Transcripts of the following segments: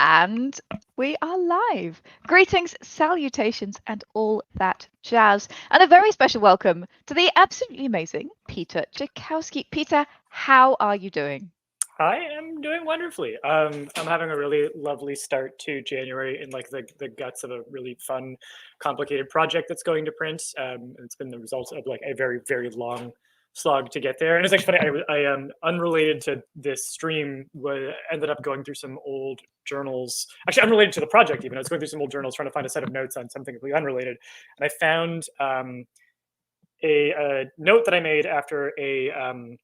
And we are live. Greetings, salutations, and all that jazz. And a very special welcome to the absolutely amazing Peter Chiykowski. Peter, how are you doing? I am doing wonderfully. I'm having a really lovely start to January in like the guts of a really fun, complicated project that's going to print. It's been the result of like a very long slog to get there. And it's actually funny. Unrelated to this stream, ended up going through some old journals. Actually, unrelated to the project even. I was going through some old journals trying to find a set of notes on something completely unrelated, and I found a note that I made after a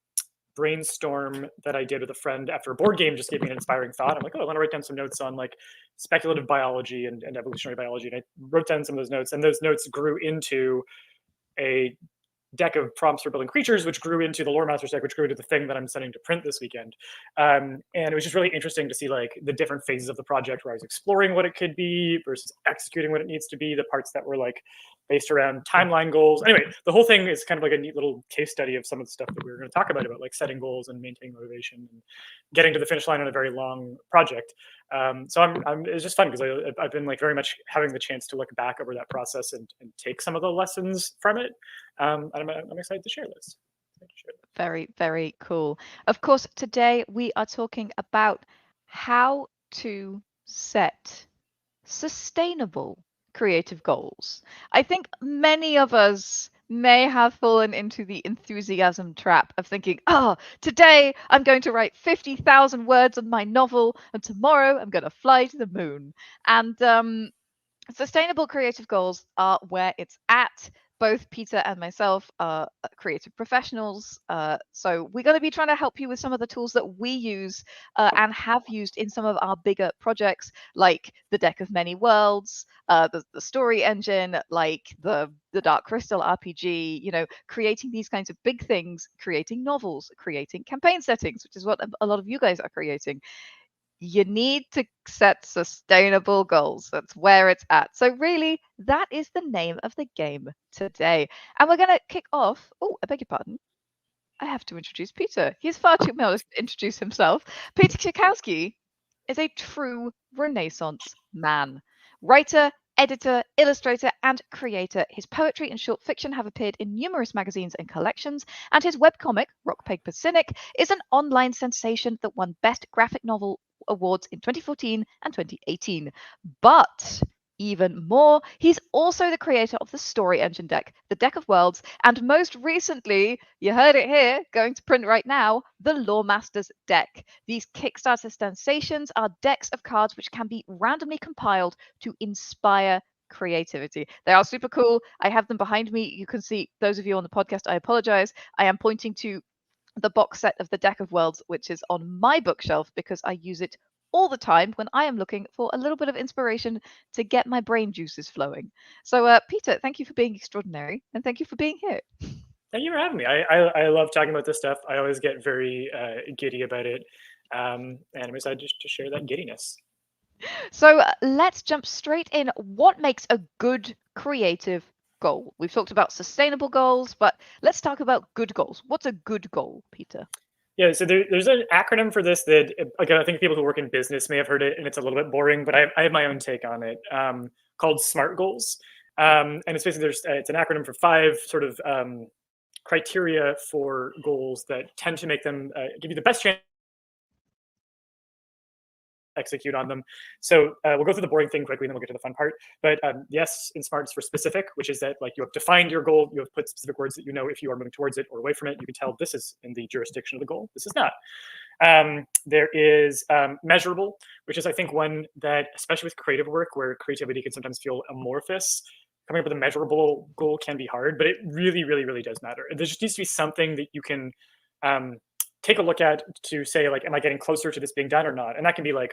brainstorm that I did with a friend after a board game just gave me an inspiring thought. I'm like, oh, I want to write down some notes on like speculative biology and evolutionary biology. And I wrote down some of those notes, and those notes grew into a deck of prompts for building creatures, which grew into the Lore Masters deck, which grew into the thing that I'm sending to print this weekend. And it was just really interesting to see like the different phases of the project where I was exploring what it could be versus executing what it needs to be, the parts that were like based around timeline goals. Anyway, the whole thing is kind of like a neat little case study of some of the stuff that we were going to talk about like setting goals and maintaining motivation and getting to the finish line on a very long project. It's just fun because I've been like very much having the chance to look back over that process and take some of the lessons from it. And I'm excited to share this. Very, very cool. Of course, today we are talking about how to set sustainable creative goals. I think many of us may have fallen into the enthusiasm trap of thinking, oh, today I'm going to write 50,000 words on my novel, and tomorrow I'm going to fly to the moon. And sustainable creative goals are where it's at. Both Peter and myself are creative professionals. So we're going to be trying to help you with some of the tools that we use and have used in some of our bigger projects, like the Deck of Many Worlds, the story engine, like the Dark Crystal RPG, creating these kinds of big things, creating novels, creating campaign settings, which is what a lot of you guys are creating. You need to set sustainable goals. That's where it's at. So really, that is the name of the game today. And we're going to kick off. Oh, I beg your pardon. I have to introduce Peter. He's far too modest to introduce himself. Peter Chiykowski is a true Renaissance man. Writer, editor, illustrator, and creator. His poetry and short fiction have appeared in numerous magazines and collections, and his webcomic, Rock Paper Cynic, is an online sensation that won Best Graphic Novel awards in 2014 and 2018. But even more, he's also the creator of the Story Engine deck, the Deck of Worlds, and most recently, you heard it here, going to print right now, the Lore Masters deck. These Kickstarter sensations are decks of cards which can be randomly compiled to inspire creativity. They are super cool. I have them behind me. You can see, those of you on the podcast, I apologize. I am pointing to the box set of the Deck of Worlds, which is on my bookshelf because I use it all the time when I am looking for a little bit of inspiration to get my brain juices flowing. So, Peter, thank you for being extraordinary, and thank you for being here. Thank you for having me. I love talking about this stuff. I always get very giddy about it, and I'm excited to share that giddiness. So let's jump straight in. What makes a good creative goal? We've talked about sustainable goals, but let's talk about good goals. What's a good goal, Peter? Yeah, so there's an acronym for this that, again, I think people who work in business may have heard it, and it's a little bit boring, but I have my own take on it, called SMART goals. And it's basically it's an acronym for 5 sort of criteria for goals that tend to make them give you the best chance execute on them. So we'll go through the boring thing quickly, and then we'll get to the fun part. But yes, in SMART, it's for specific, which is that like you have defined your goal, you have put specific words that you know if you are moving towards it or away from it, you can tell this is in the jurisdiction of the goal, this is not. There is measurable, which is I think one that, especially with creative work, where creativity can sometimes feel amorphous, coming up with a measurable goal can be hard, but it really does matter. There just needs to be something that you can take a look at to say, like, am I getting closer to this being done or not? And that can be like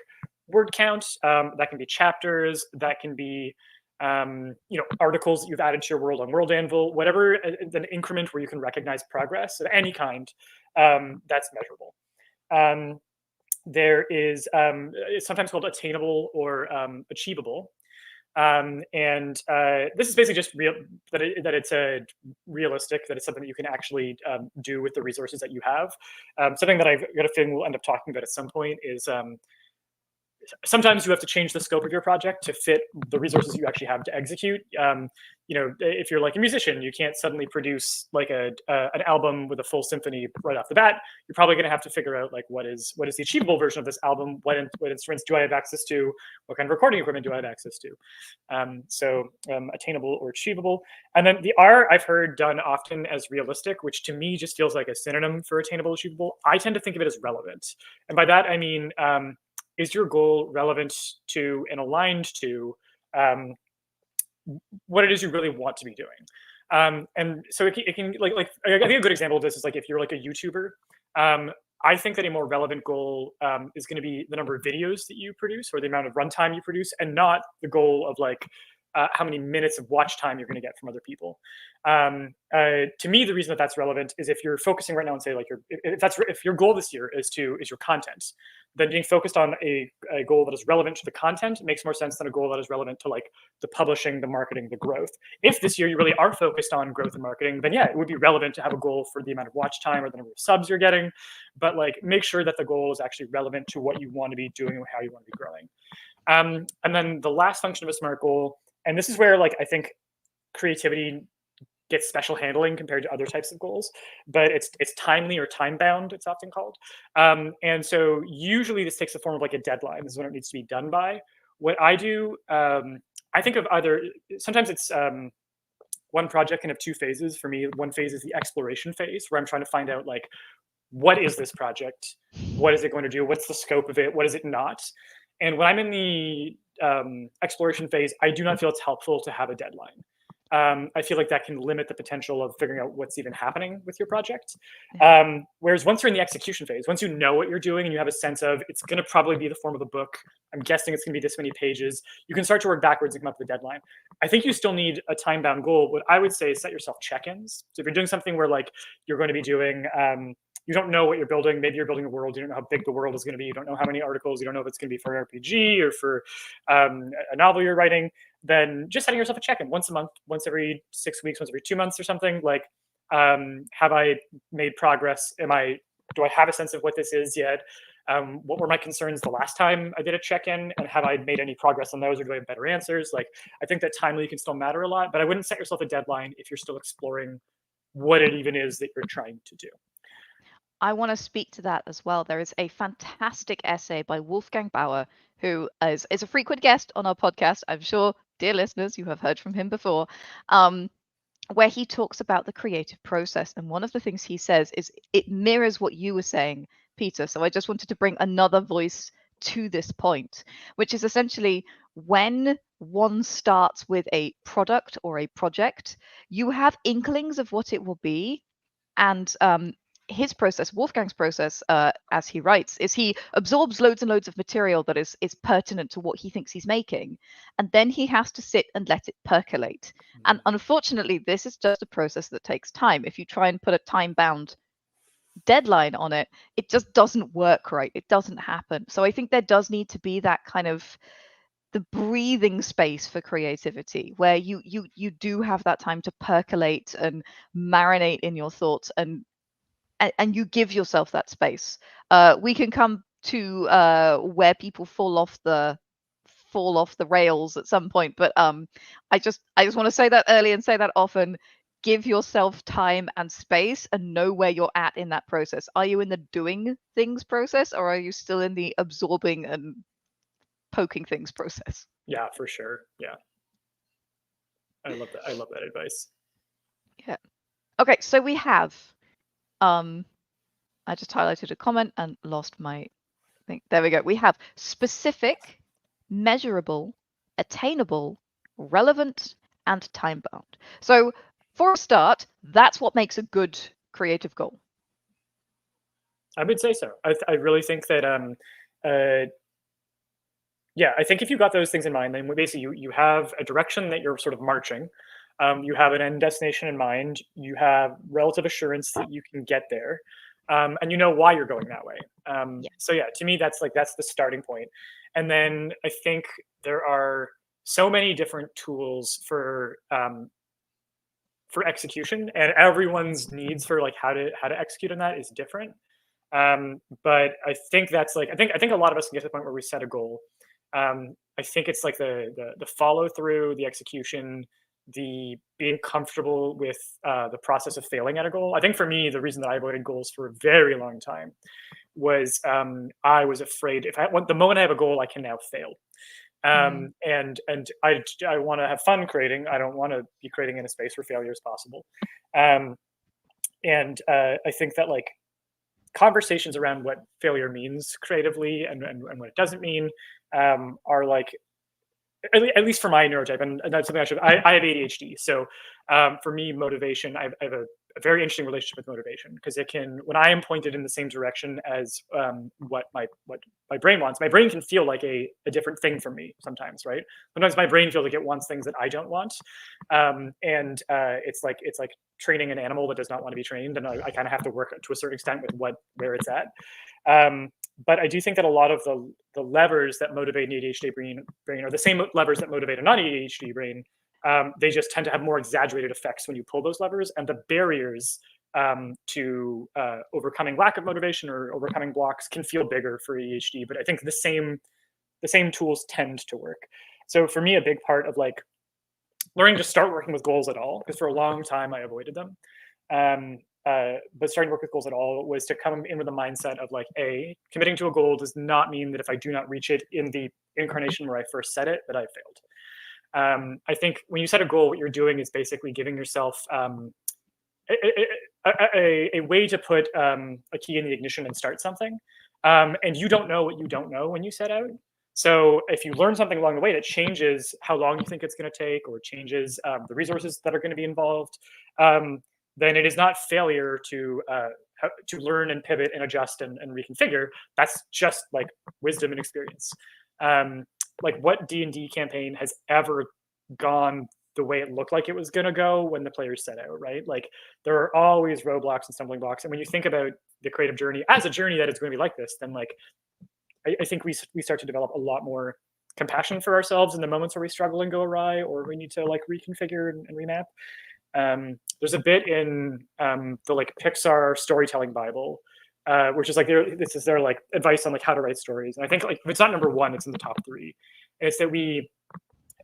word count, that can be chapters, that can be articles that you've added to your world on World Anvil, whatever, an increment where you can recognize progress of any kind, that's measurable. There is it's sometimes called attainable or achievable. This is basically just that it's a realistic, that it's something that you can actually do with the resources that you have. Something that I've got a feeling we'll end up talking about at some point is sometimes you have to change the scope of your project to fit the resources you actually have to execute. If you're like a musician, you can't suddenly produce like an album with a full symphony right off the bat. You're probably going to have to figure out like what is the achievable version of this album. What instruments do I have access to? What kind of recording equipment do I have access to? Attainable or achievable. And then the R I've heard done often as realistic, which to me just feels like a synonym for attainable, achievable. I tend to think of it as relevant, and by that I mean, is your goal relevant to and aligned to what it is you really want to be doing? And so it can like I think a good example of this is like if you're like a YouTuber. I think that a more relevant goal is going to be the number of videos that you produce or the amount of runtime you produce, and not the goal of like how many minutes of watch time you're going to get from other people. To me, the reason that that's relevant is if you're focusing right now and say like if your goal this year is your content, then being focused on a goal that is relevant to the content makes more sense than a goal that is relevant to like the publishing, the marketing, the growth. If this year you really are focused on growth and marketing, then yeah, it would be relevant to have a goal for the amount of watch time or the number of subs you're getting, but like make sure that the goal is actually relevant to what you want to be doing or how you want to be growing. And then the last function of a SMART goal, and this is where like I think creativity gets special handling compared to other types of goals, but it's timely or time bound, it's often called. And so usually this takes the form of like a deadline. This is when it needs to be done by. What I do, I think of either, sometimes it's one project can have two phases. For me, one phase is the exploration phase, where I'm trying to find out like, what is this project? What is it going to do? What's the scope of it? What is it not? And when I'm in the exploration phase, I do not feel it's helpful to have a deadline. I feel like that can limit the potential of figuring out what's even happening with your project. Whereas once you're in the execution phase, once you know what you're doing and you have a sense of it's going to probably be the form of the book, I'm guessing it's going to be this many pages, you can start to work backwards and come up with a deadline. I think you still need a time-bound goal. What I would say is set yourself check-ins. So if you're doing something where like you're going to be doing, you don't know what you're building. Maybe you're building a world. You don't know how big the world is going to be. You don't know how many articles. You don't know if it's going to be for an RPG or for a novel you're writing. Then just setting yourself a check-in once a month, once every 6 weeks, once every 2 months or something. Like, have I made progress? Do I have a sense of what this is yet? What were my concerns the last time I did a check-in? And have I made any progress on those, or do I have better answers? Like, I think that timely can still matter a lot, but I wouldn't set yourself a deadline if you're still exploring what it even is that you're trying to do. I want to speak to that as well. There is a fantastic essay by Wolfgang Bauer, who is a frequent guest on our podcast. I'm sure, dear listeners, you have heard from him before, where he talks about the creative process. And one of the things he says is it mirrors what you were saying, Peter. So I just wanted to bring another voice to this point, which is essentially when one starts with a product or a project, you have inklings of what it will be. And his process, Wolfgang's process, as he writes, is he absorbs loads and loads of material that is pertinent to what he thinks he's making, and then he has to sit and let it percolate. And unfortunately, this is just a process that takes time. If you try and put a time-bound deadline on it, it just doesn't work right. It doesn't happen. So I think there does need to be that kind of the breathing space for creativity, where you do have that time to percolate and marinate in your thoughts, and you give yourself that space. We can come to where people fall off the rails at some point, but I just want to say that early and say that often. Give yourself time and space, and know where you're at in that process. Are you in the doing things process, or are you still in the absorbing and poking things process? Yeah, for sure. Yeah, I love that. I love that advice. Yeah. Okay, so we have I just highlighted a comment and lost my thing. There we go. We have specific, measurable, attainable, relevant, and time bound. So for a start, that's what makes a good creative goal. I would say so. I really think that yeah, I think if you got those things in mind, then basically you have a direction that you're sort of marching. You have an end destination in mind. You have relative assurance that you can get there, and you know why you're going that way. So yeah, to me, that's the starting point. And then I think there are so many different tools for execution, and everyone's needs for like how to execute on that is different. But I think that's like I think a lot of us can get to the point where we set a goal. I think it's like the follow through, the execution, the being comfortable with the process of failing at a goal. I think for me, the reason that I avoided goals for a very long time was I was afraid if the moment I have a goal, I can now fail. Mm. And I want to have fun creating. I don't want to be creating in a space where failure is possible. Um, and I think that like conversations around what failure means creatively and what it doesn't mean are like at least for my neurotype, and that's something I have ADHD. So for me, motivation, I have a very interesting relationship with motivation because it can, when I am pointed in the same direction as what my brain wants, my brain can feel like a different thing from me sometimes, right? Sometimes my brain feels like it wants things that I don't want, and it's like training an animal that does not want to be trained, and I kind of have to work to a certain extent with where it's at. Um, but I do think that a lot of the levers that motivate an ADHD brain are the same levers that motivate a non-ADHD brain. They just tend to have more exaggerated effects when you pull those levers, and the barriers to overcoming lack of motivation or overcoming blocks can feel bigger for ADHD. But I think the same tools tend to work. So for me, a big part of like learning to start working with goals at all, because for a long time I avoided them. Um, but starting to work with goals at all was to come in with a mindset of like, committing to a goal does not mean that if I do not reach it in the incarnation where I first set it, that I failed. I think when you set a goal, what you're doing is basically giving yourself a way to put a key in the ignition and start something. And you don't know what you don't know when you set out. So if you learn something along the way that changes how long you think it's going to take or changes the resources that are going to be involved, then it is not failure to learn and pivot and adjust and reconfigure. That's just like wisdom and experience. Like what D&D campaign has ever gone the way it looked like it was going to go when the players set out, right? Like there are always roadblocks and stumbling blocks. And when you think about the creative journey as a journey that is going to be like this, then like I think we start to develop a lot more compassion for ourselves in the moments where we struggle and go awry, or we need to like reconfigure and remap. There's a bit in the like Pixar storytelling Bible, which is like this is their like advice on like how to write stories. And I think like if it's not number one, it's in the top three. And it's that we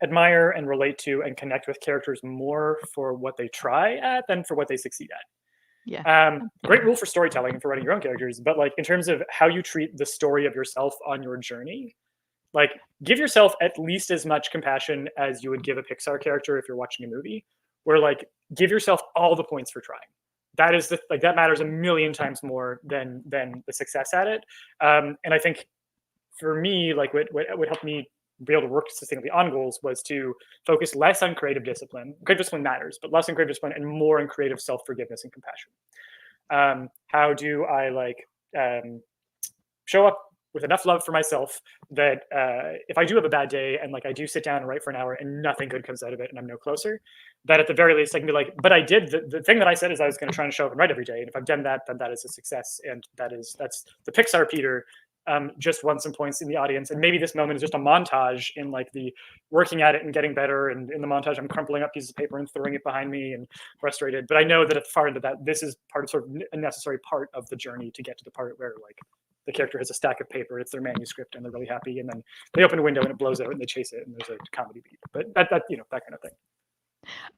admire and relate to and connect with characters more for what they try at than for what they succeed at. Yeah. Great rule for storytelling and for writing your own characters, but like in terms of how you treat the story of yourself on your journey, like give yourself at least as much compassion as you would give a Pixar character if you're watching a movie, where like give yourself all the points for trying. That is that matters a million times more than the success at it. And I think for me, like what helped me be able to work sustainably on goals was to focus less on creative discipline. Creative discipline matters, but less on creative discipline and more on creative self-forgiveness and compassion. How do I like show up with enough love for myself that if I do have a bad day and like I do sit down and write for an hour and nothing good comes out of it and I'm no closer, that at the very least I can be like, but I did the thing that I said is I was going to try and show up and write every day, and if I've done that, then that is a success, and that's the Pixar Peter. Just won some points in the audience, and maybe this moment is just a montage in like the working at it and getting better. And in the montage, I'm crumpling up pieces of paper and throwing it behind me and frustrated. But I know that at the far end of that, this is part of sort of a necessary part of the journey to get to the part where like the character has a stack of paper, it's their manuscript, and they're really happy, and then they open a window and it blows out and they chase it and there's a comedy beat. But that that kind of thing.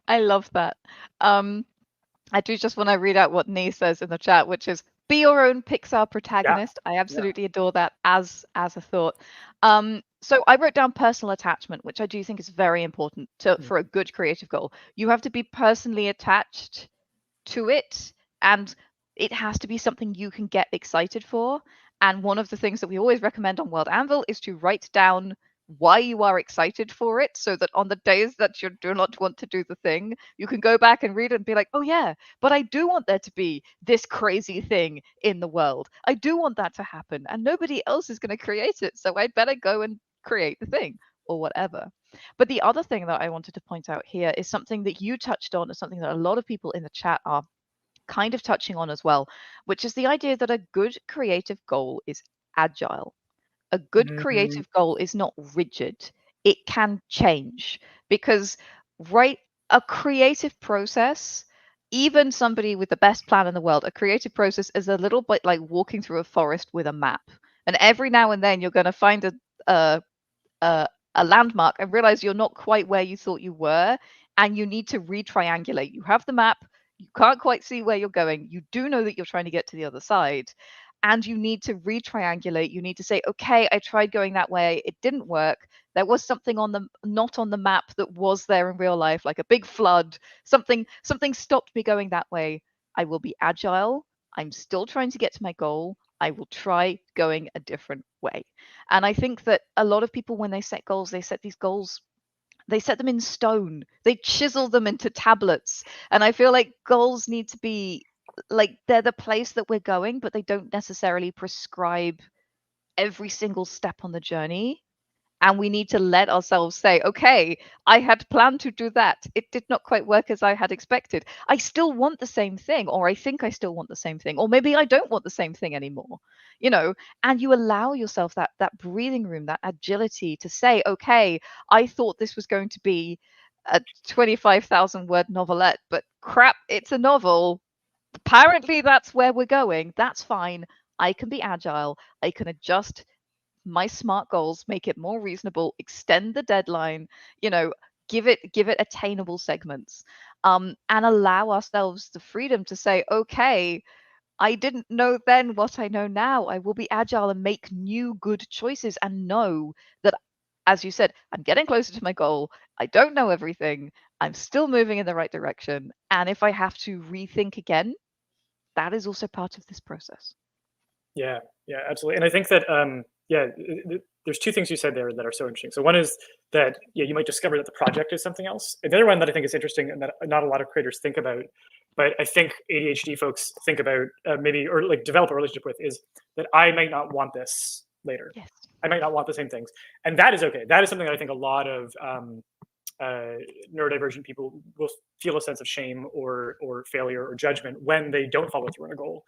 I love that. I do just want to read out what Nee says in the chat, which is be your own Pixar Yeah, protagonist. I yeah. absolutely adore that as a thought. So I wrote down personal attachment, which I do think is very important for a good creative goal. You have to be personally attached to it, and it has to be something you can get excited for. And one of the things that we always recommend on World Anvil is to write down why you are excited for it, so that on the days that you do not want to do the thing, you can go back and read it and be like, oh yeah, but I do want there to be this crazy thing in the world. I do want that to happen, and nobody else is going to create it, so I'd better go and create the thing or whatever. But the other thing that I wanted to point out here is something that you touched on, is something that a lot of people in the chat are kind of touching on as well, which is the idea that a good creative goal is agile. A good creative goal is not rigid. It can change, because a creative process even somebody with the best plan in the world, a creative process is a little bit like walking through a forest with a map. And every now and then you're going to find a, a, a landmark and realize you're not quite where you thought you were. And you need to re-triangulate. You have the map, you can't quite see where you're going. You do know that you're trying to get to the other side. And you need to re-triangulate. You need to say, okay, I tried going that way. It didn't work. There was something on the not on the map that was there in real life, like a big flood. Something stopped me going that way. I will be agile. I'm still trying to get to my goal. I will try going a different way. And I think that a lot of people, when they set goals, they set these goals, they set them in stone, they chisel them into tablets. And I feel like goals need to be like they're the place that we're going, but they don't necessarily prescribe every single step on the journey. And we need to let ourselves say, okay, I had planned to do that. It did not quite work as I had expected. I still want the same thing, or I think I still want the same thing, or maybe I don't want the same thing anymore, you know, and you allow yourself that breathing room, that agility to say, okay, I thought this was going to be a 25,000 word novelette, but crap, it's a novel. Apparently that's where we're going. That's fine. I can be agile. I can adjust my smart goals, make it more reasonable, extend the deadline, you know, give it attainable segments, and allow ourselves the freedom to say, okay, I didn't know then what I know now. I will be agile and make new good choices and know that, as you said, I'm getting closer to my goal. I don't know everything. I'm still moving in the right direction. And if I have to rethink again, that is also part of this process. Yeah, yeah, absolutely. And I think that yeah, there's two things you said there that are so interesting. So one is that yeah, you might discover that the project is something else. And the other one that I think is interesting and that not a lot of creators think about, but I think ADHD folks think about maybe or like develop a relationship with is that I might not want this later. Yes. I might not want the same things, and that is okay. That is something that I think a lot of uh, neurodivergent people will feel a sense of shame or failure or judgment when they don't follow through on a goal.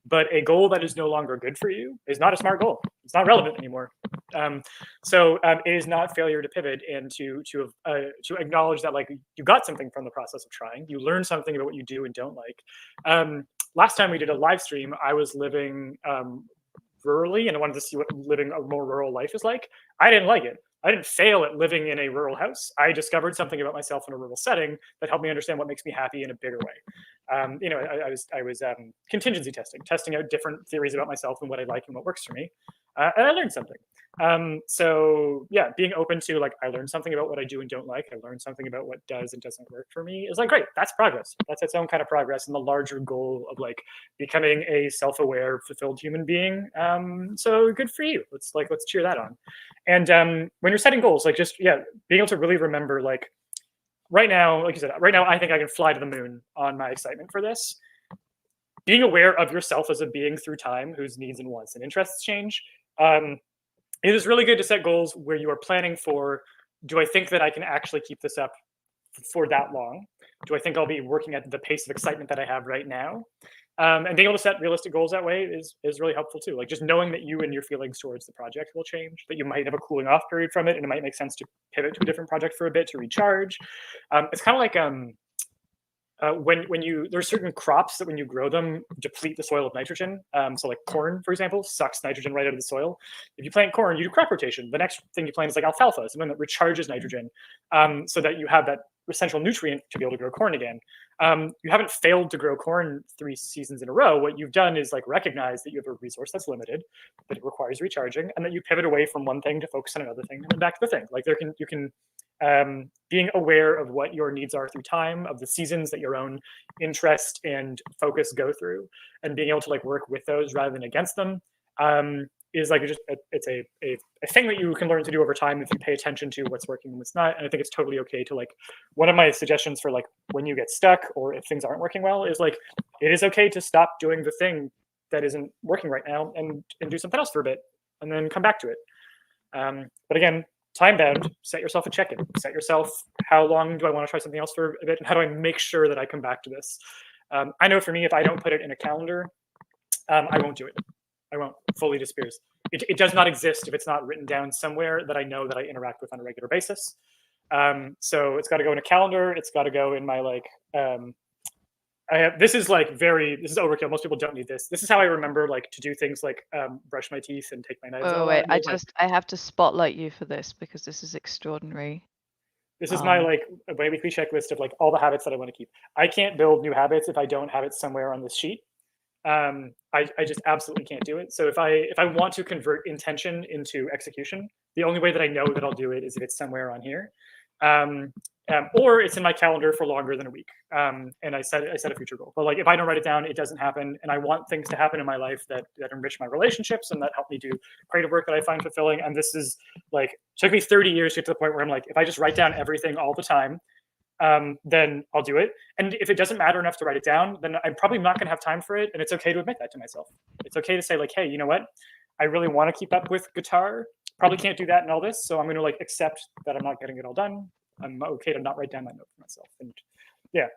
But a goal that is no longer good for you is not a smart goal. It's not relevant anymore. It is not failure to pivot and to acknowledge that like you got something from the process of trying. You learned something about what you do and don't like. Last time we did a live stream, I was living rurally and I wanted to see what living a more rural life is like. I didn't like it. I didn't fail at living in a rural house. I discovered something about myself in a rural setting that helped me understand what makes me happy in a bigger way. I was contingency testing out different theories about myself and what I like and what works for me, and I learned something. So yeah, being open to like I learned something about what I do and don't like. I learned something about what does and doesn't work for me is like great. That's progress. That's its own kind of progress in the larger goal of like becoming a self-aware, fulfilled human being. So good for you. Let's cheer that on. And when you're setting goals, like just yeah, being able to really remember like right now, like you said, right now I think I can fly to the moon on my excitement for this. Being aware of yourself as a being through time whose needs and wants and interests change. It is really good to set goals where you are planning for, do I think that I can actually keep this up for that long? Do I think I'll be working at the pace of excitement that I have right now? And being able to set realistic goals that way is really helpful too. Like just knowing that you and your feelings towards the project will change, that you might have a cooling off period from it, and it might make sense to pivot to a different project for a bit to recharge. It's kind of like when you there's certain crops that when you grow them deplete the soil of nitrogen. So like corn, for example, sucks nitrogen right out of the soil. If you plant corn, you do crop rotation. The next thing you plant is like alfalfa, something that recharges nitrogen, so that you have that essential nutrient to be able to grow corn again. You haven't failed to grow corn 3 seasons in a row. What you've done is like recognize that you have a resource that's limited, that it requires recharging, and that you pivot away from one thing to focus on another thing, and then back to the thing. Like you can being aware of what your needs are through time, of the seasons that your own interest and focus go through, and being able to like work with those rather than against them, is like it's a thing that you can learn to do over time if you pay attention to what's working and what's not. And I think it's totally okay to like, one of my suggestions for like when you get stuck or if things aren't working well is like, it is okay to stop doing the thing that isn't working right now and do something else for a bit and then come back to it. But again, time bound, set yourself a check-in. Set yourself, how long do I want to try something else for a bit? And how do I make sure that I come back to this? I know for me, if I don't put it in a calendar, I won't do it. I won't. Fully disappears. It does not exist if it's not written down somewhere that I know that I interact with on a regular basis. So it's got to go in a calendar. It's got to go in my like This is overkill. Most people don't need this. This is how I remember like to do things like brush my teeth and take my knives out Oh a lot. wait, And there's, like, I have to spotlight you for this because this is extraordinary. this is my Um, like my weekly checklist of like all the habits that I want to keep. I can't build new habits if I don't have it somewhere on this sheet. I just absolutely can't do it. So if I want to convert intention into execution, the only way that I know that I'll do it is if it's somewhere on here, um, or it's in my calendar for longer than a week. And I set a future goal. But like if I don't write it down, it doesn't happen. And I want things to happen in my life that enrich my relationships and that help me do creative work that I find fulfilling. And this is like took me 30 years to get to the point where I'm like, if I just write down everything all the time, then I'll do it. And if it doesn't matter enough to write it down, then I'm probably not going to have time for it. And it's okay to admit that to myself. It's okay to say like, hey, you know what? I really want to keep up with guitar. Probably can't do that and all this. So I'm going to like accept that I'm not getting it all done. I'm okay to not write down my note for myself. And yeah,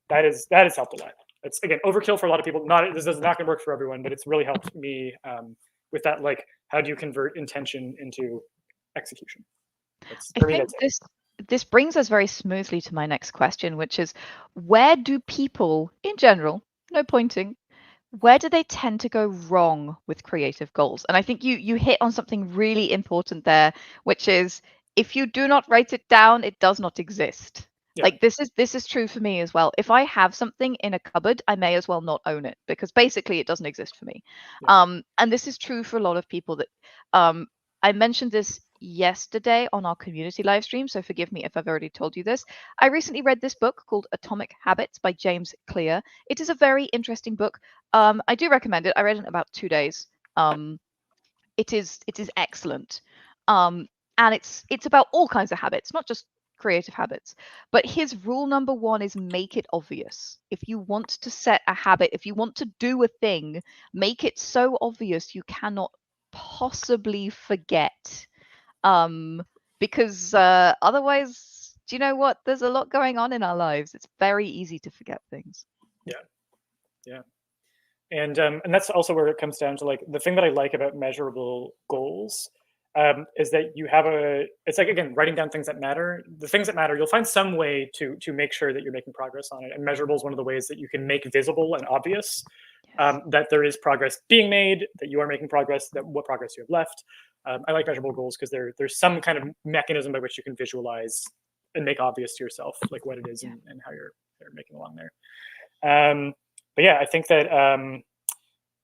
that has helped a lot. It's again overkill for a lot of people. This is not going to work for everyone, but it's really helped me with that. Like, how do you convert intention into execution? I For me, think that's it. this brings us very smoothly to my next question, which is where do people in general, no pointing, where do they tend to go wrong with creative goals? And I think you hit on something really important there, which is if you do not write it down, it does not exist. Yeah, Like this is true for me as well. If I have something in a cupboard, I may as well not own it because basically it doesn't exist for me. yeah, And this is true for a lot of people that um I mentioned this yesterday on our community live stream, so forgive me if I've already told you this. I recently read this book called Atomic Habits by James Clear. It is a very interesting book. I do recommend it. I read it in about 2 days. Um, it is excellent. Um, and it's about all kinds of habits, not just creative habits. But his rule number one is make it obvious. If you want to set a habit, if you want to do a thing, make it so obvious you cannot possibly forget. Um, because otherwise, do you know what? There's a lot going on in our lives. It's very easy to forget things. yeah, yeah. And that's also where it comes down to like the thing that I like about measurable goals is that you have it's like again writing down things that matter. The things that matter, you'll find some way to make sure that you're making progress on it. And measurable is one of the ways that you can make visible and obvious Yes. that there is progress being made, that you are making progress, that what progress you have left. I like measurable goals because there's some kind of mechanism by which you can visualize and make obvious to yourself like what it is Yeah. and how you're making along there. But yeah, I think that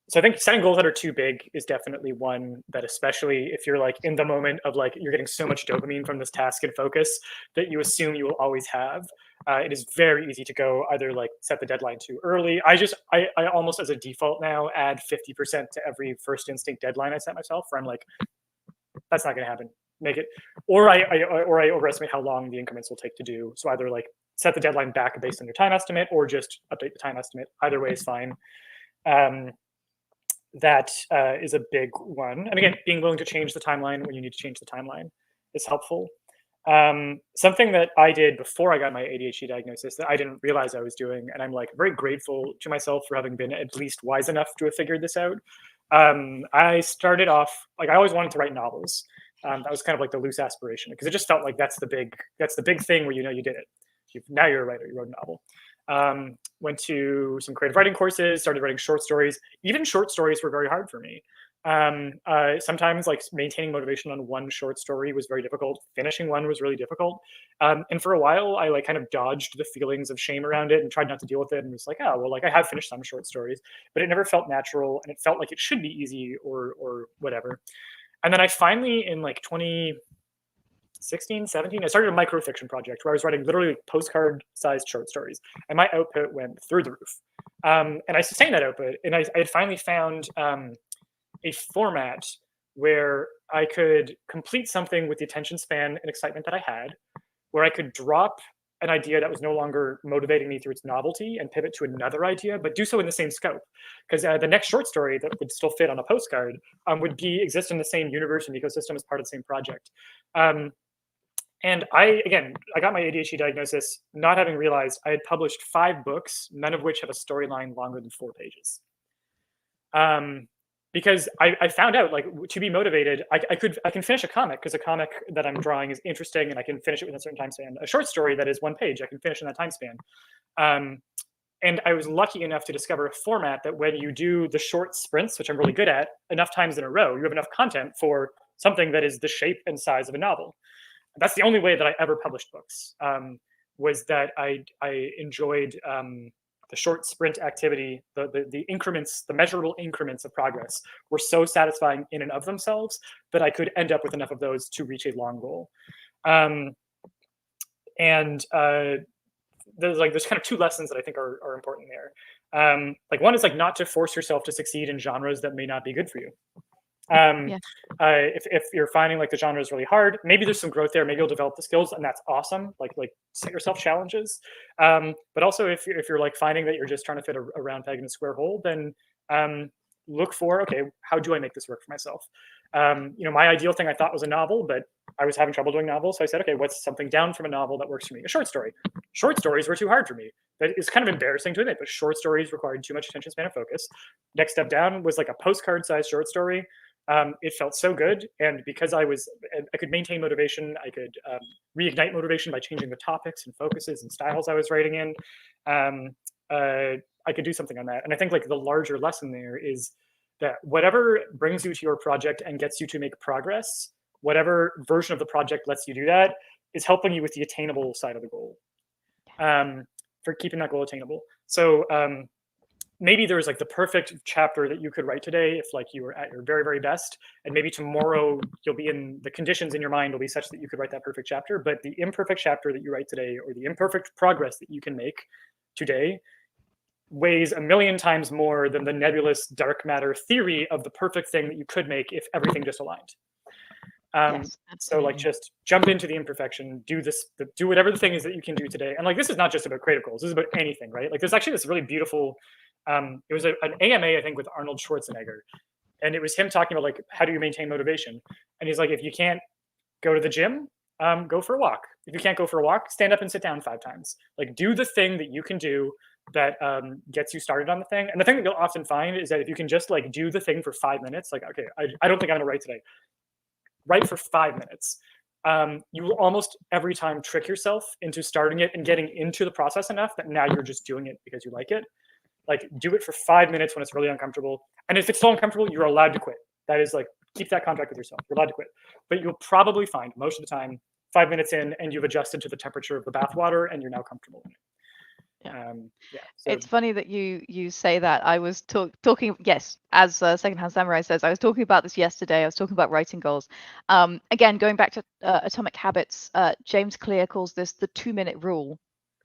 so I think setting goals that are too big is definitely one that, especially if you're like in the moment of like you're getting so much dopamine from this task and focus that you assume you will always have, it is very easy to go either like set the deadline too early. I almost as a default now add 50% to every first instinct deadline I set myself, where I'm like, that's not going to happen. Make it, or I overestimate how long the increments will take to do. So either like set the deadline back based on your time estimate, or just update the time estimate. Either way is fine. Um, that is a big one. And again, being willing to change the timeline when you need to change the timeline is helpful. Something that I did before I got my ADHD diagnosis that I didn't realize I was doing, and I'm like very grateful to myself for having been at least wise enough to have figured this out. I started off like I always wanted to write novels. That was kind of like the loose aspiration because it just felt like that's the big thing where you know you did it. Now you're a writer. You wrote a novel. Went to some creative writing courses, started writing short stories. Even short stories were very hard for me. Sometimes like maintaining motivation on one short story was very difficult. Finishing one was really difficult. And for a while, I like kind of dodged the feelings of shame around it and tried not to deal with it. And was like, oh, well, like I have finished some short stories, but it never felt natural. And it felt like it should be easy or whatever. And then I finally in like 2016, 17, I started a microfiction project where I was writing literally postcard sized short stories, and my output went through the roof. And I sustained that output, and I had finally found a format where I could complete something with the attention span and excitement that I had, where I could drop an idea that was no longer motivating me through its novelty and pivot to another idea, but do so in the same scope. Because the next short story that would still fit on a postcard would exist in the same universe and ecosystem as part of the same project. And I got my ADHD diagnosis not having realized I had published 5 books, none of which have a storyline longer than 4 pages. Because I found out like to be motivated, I can finish a comic because a comic that I'm drawing is interesting and I can finish it within a certain time span. A short story that is 1 page, I can finish in that time span. And I was lucky enough to discover a format that when you do the short sprints, which I'm really good at, enough times in a row, you have enough content for something that is the shape and size of a novel. That's the only way that I ever published books. Was that I enjoyed the short sprint activity, the increments, the measurable increments of progress were so satisfying in and of themselves that I could end up with enough of those to reach a long goal. And there's kind of two lessons that I think are important there. Like one is like not to force yourself to succeed in genres that may not be good for you. Yeah. If you're finding like the genre is really hard, maybe there's some growth there. Maybe you'll develop the skills, and that's awesome. Like set yourself challenges. But also, if you're like finding that you're just trying to fit a round peg in a square hole, then look for, okay, how do I make this work for myself? My ideal thing I thought was a novel, but I was having trouble doing novels. So I said, okay, what's something down from a novel that works for me? A short story. Short stories were too hard for me. That is kind of embarrassing to admit, but short stories required too much attention span and focus. Next step down was like a postcard-sized short story. It felt so good, and because I could maintain motivation, I could reignite motivation by changing the topics and focuses and styles I was writing in. I could do something on that, and I think like the larger lesson there is that whatever brings you to your project and gets you to make progress, whatever version of the project lets you do that, is helping you with the attainable side of the goal, for keeping that goal attainable. So maybe there's like the perfect chapter that you could write today if like you were at your very, very best, and maybe tomorrow you'll be in the conditions in your mind will be such that you could write that perfect chapter. But the imperfect chapter that you write today, or the imperfect progress that you can make today, weighs a million times more than the nebulous dark matter theory of the perfect thing that you could make if everything just aligned. Yes, so like just jump into the imperfection, do whatever the thing is that you can do today. And like this is not just about creative goals, this is about anything, right? Like there's actually this really beautiful it was an AMA, I think, with Arnold Schwarzenegger, and it was him talking about like how do you maintain motivation. And he's like, if you can't go to the gym, go for a walk. If you can't go for a walk, stand up and sit down 5 times. Like do the thing that you can do that gets you started on the thing. And the thing that you'll often find is that if you can just like do the thing for 5 minutes, like, okay, I don't think I'm gonna write today. Write for 5 minutes. You will almost every time trick yourself into starting it and getting into the process enough that now you're just doing it because you like it. Like do it for 5 minutes when it's really uncomfortable. And if it's so uncomfortable, you're allowed to quit. That is like, keep that contract with yourself. You're allowed to quit. But you'll probably find most of the time 5 minutes in and you've adjusted to the temperature of the bath water and you're now comfortable in it. So it's funny that you say that. I was talking, yes, as Secondhand Samurai says, I was talking about this yesterday. I was talking about writing goals. Again, going back to Atomic Habits, James Clear calls this the 2-minute rule.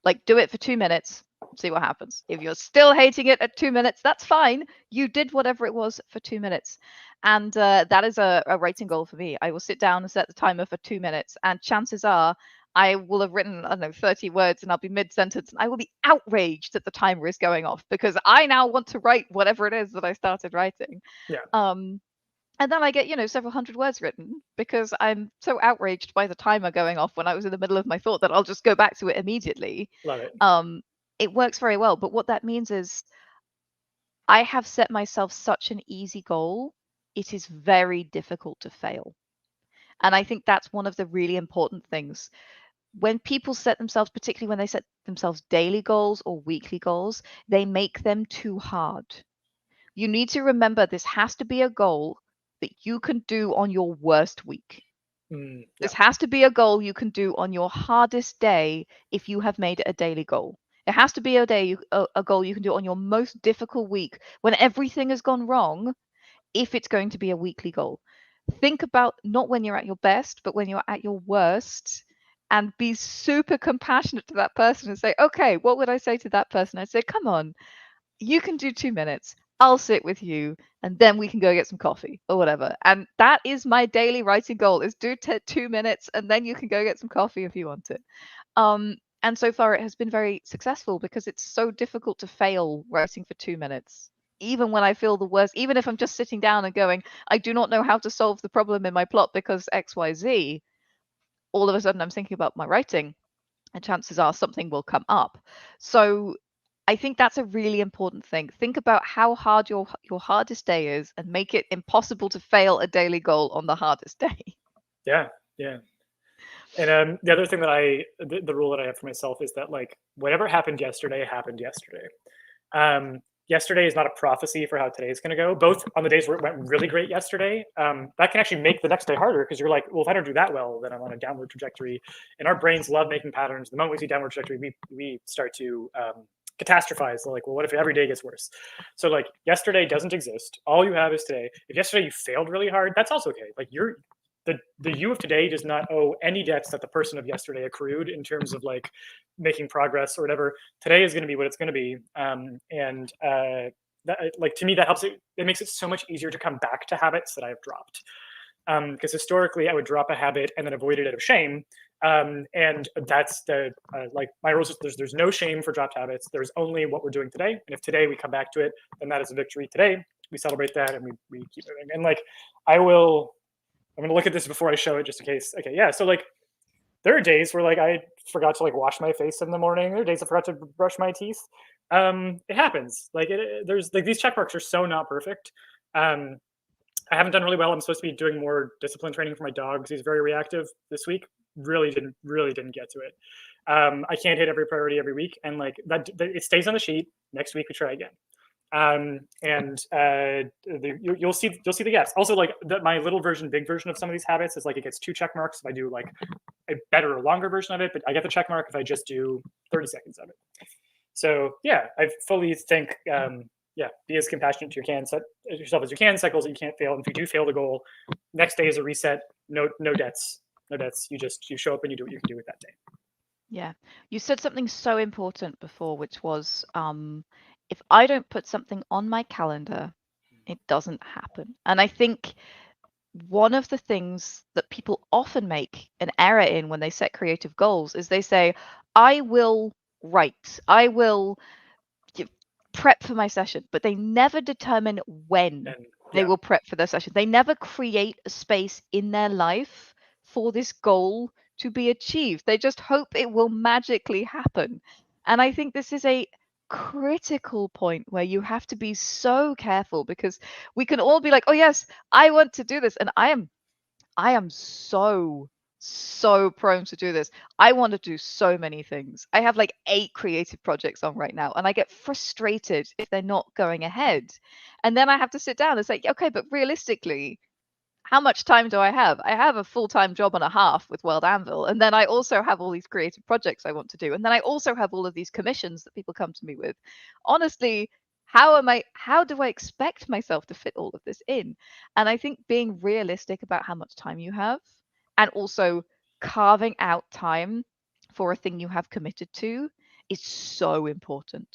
Like do it for 2 minutes, see what happens. If you're still hating it at 2 minutes, that's fine. You did whatever it was for 2 minutes. And that is a writing goal for me. I will sit down and set the timer for 2 minutes, and chances are I will have written, I don't know, 30 words, and I'll be mid-sentence and I will be outraged that the timer is going off because I now want to write whatever it is that I started writing. And then I get, several hundred words written because I'm so outraged by the timer going off when I was in the middle of my thought that I'll just go back to it immediately. Love it. It works very well. But what that means is I have set myself such an easy goal. It is very difficult to fail. And I think that's one of the really important things. When people set themselves, particularly when they set themselves daily goals or weekly goals, they make them too hard. You need to remember this has to be a goal that you can do on your worst week. This has to be a goal you can do on your hardest day if you have made it a daily goal. It has to be a goal you can do on your most difficult week when everything has gone wrong, if it's going to be a weekly goal. Think about not when you're at your best, but when you're at your worst, and be super compassionate to that person and say, okay, what would I say to that person? I'd say, come on, you can do 2 minutes. I'll sit with you and then we can go get some coffee or whatever. And that is my daily writing goal, is do 2 minutes and then you can go get some coffee if you want it. And so far it has been very successful because it's so difficult to fail writing for 2 minutes. Even when I feel the worst, even if I'm just sitting down and going, I do not know how to solve the problem in my plot because XYZ, all of a sudden I'm thinking about my writing and chances are something will come up. So I think that's a really important thing. Think about how hard your hardest day is and make it impossible to fail a daily goal on the hardest day. Yeah. And the other thing that the rule that I have for myself is that like whatever happened yesterday happened yesterday. Yesterday is not a prophecy for how today is going to go. Both on the days where it went really great yesterday, that can actually make the next day harder because you're like, well, if I don't do that well, then I'm on a downward trajectory. And our brains love making patterns. The moment we see downward trajectory, we start to catastrophize. Like, well, what if every day gets worse? So like yesterday doesn't exist. All you have is today. If yesterday you failed really hard, that's also okay. Like the you of today does not owe any debts that the person of yesterday accrued in terms of like making progress or whatever. Today is going to be what it's going to be, that, like to me, that helps it makes it so much easier to come back to habits that I have dropped. Because historically, I would drop a habit and then avoid it out of shame, and that's the like my rules. There's no shame for dropped habits. There's only what we're doing today, and if today we come back to it, then that is a victory. Today we celebrate that and we keep moving. And like I'm gonna look at this before I show it just in case. Okay, yeah. So like there are days where like I forgot to like wash my face in the morning. There are days I forgot to brush my teeth. It happens. Like there's like these check marks are so not perfect. Um, I haven't done really well. I'm supposed to be doing more discipline training for my dog because he's very reactive this week. Really didn't get to it. I can't hit every priority every week, and like that it stays on the sheet. Next week we try again. You'll see the gaps. Also, like my little version, big version of some of these habits is like it gets 2 check marks if I do like a better or longer version of it, but I get the check mark if I just do 30 seconds of it. So yeah, I fully think be as compassionate to yourself as you can. Cycles that you can't fail. And if you do fail the goal, next day is a reset. No debts. You show up and you do what you can do with that day. Yeah. You said something so important before, which was if I don't put something on my calendar, it doesn't happen. And I think one of the things that people often make an error in when they set creative goals is they say, I will write, I will prep for my session, but they never determine when they will prep for their session. They never create a space in their life for this goal to be achieved. They just hope it will magically happen. And I think this is a critical point where you have to be so careful because we can all be like, oh yes, I want to do this. And I am so prone to do this. I want to do so many things. I have like 8 creative projects on right now, and I get frustrated if they're not going ahead. And then I have to sit down and say, okay, but realistically, how much time do I have? I have a full-time job and a half with World Anvil, and then I also have all these creative projects I want to do, and then I also have all of these commissions that people come to me with. Honestly, how do I expect myself to fit all of this in? And I think being realistic about how much time you have and also carving out time for a thing you have committed to is so important.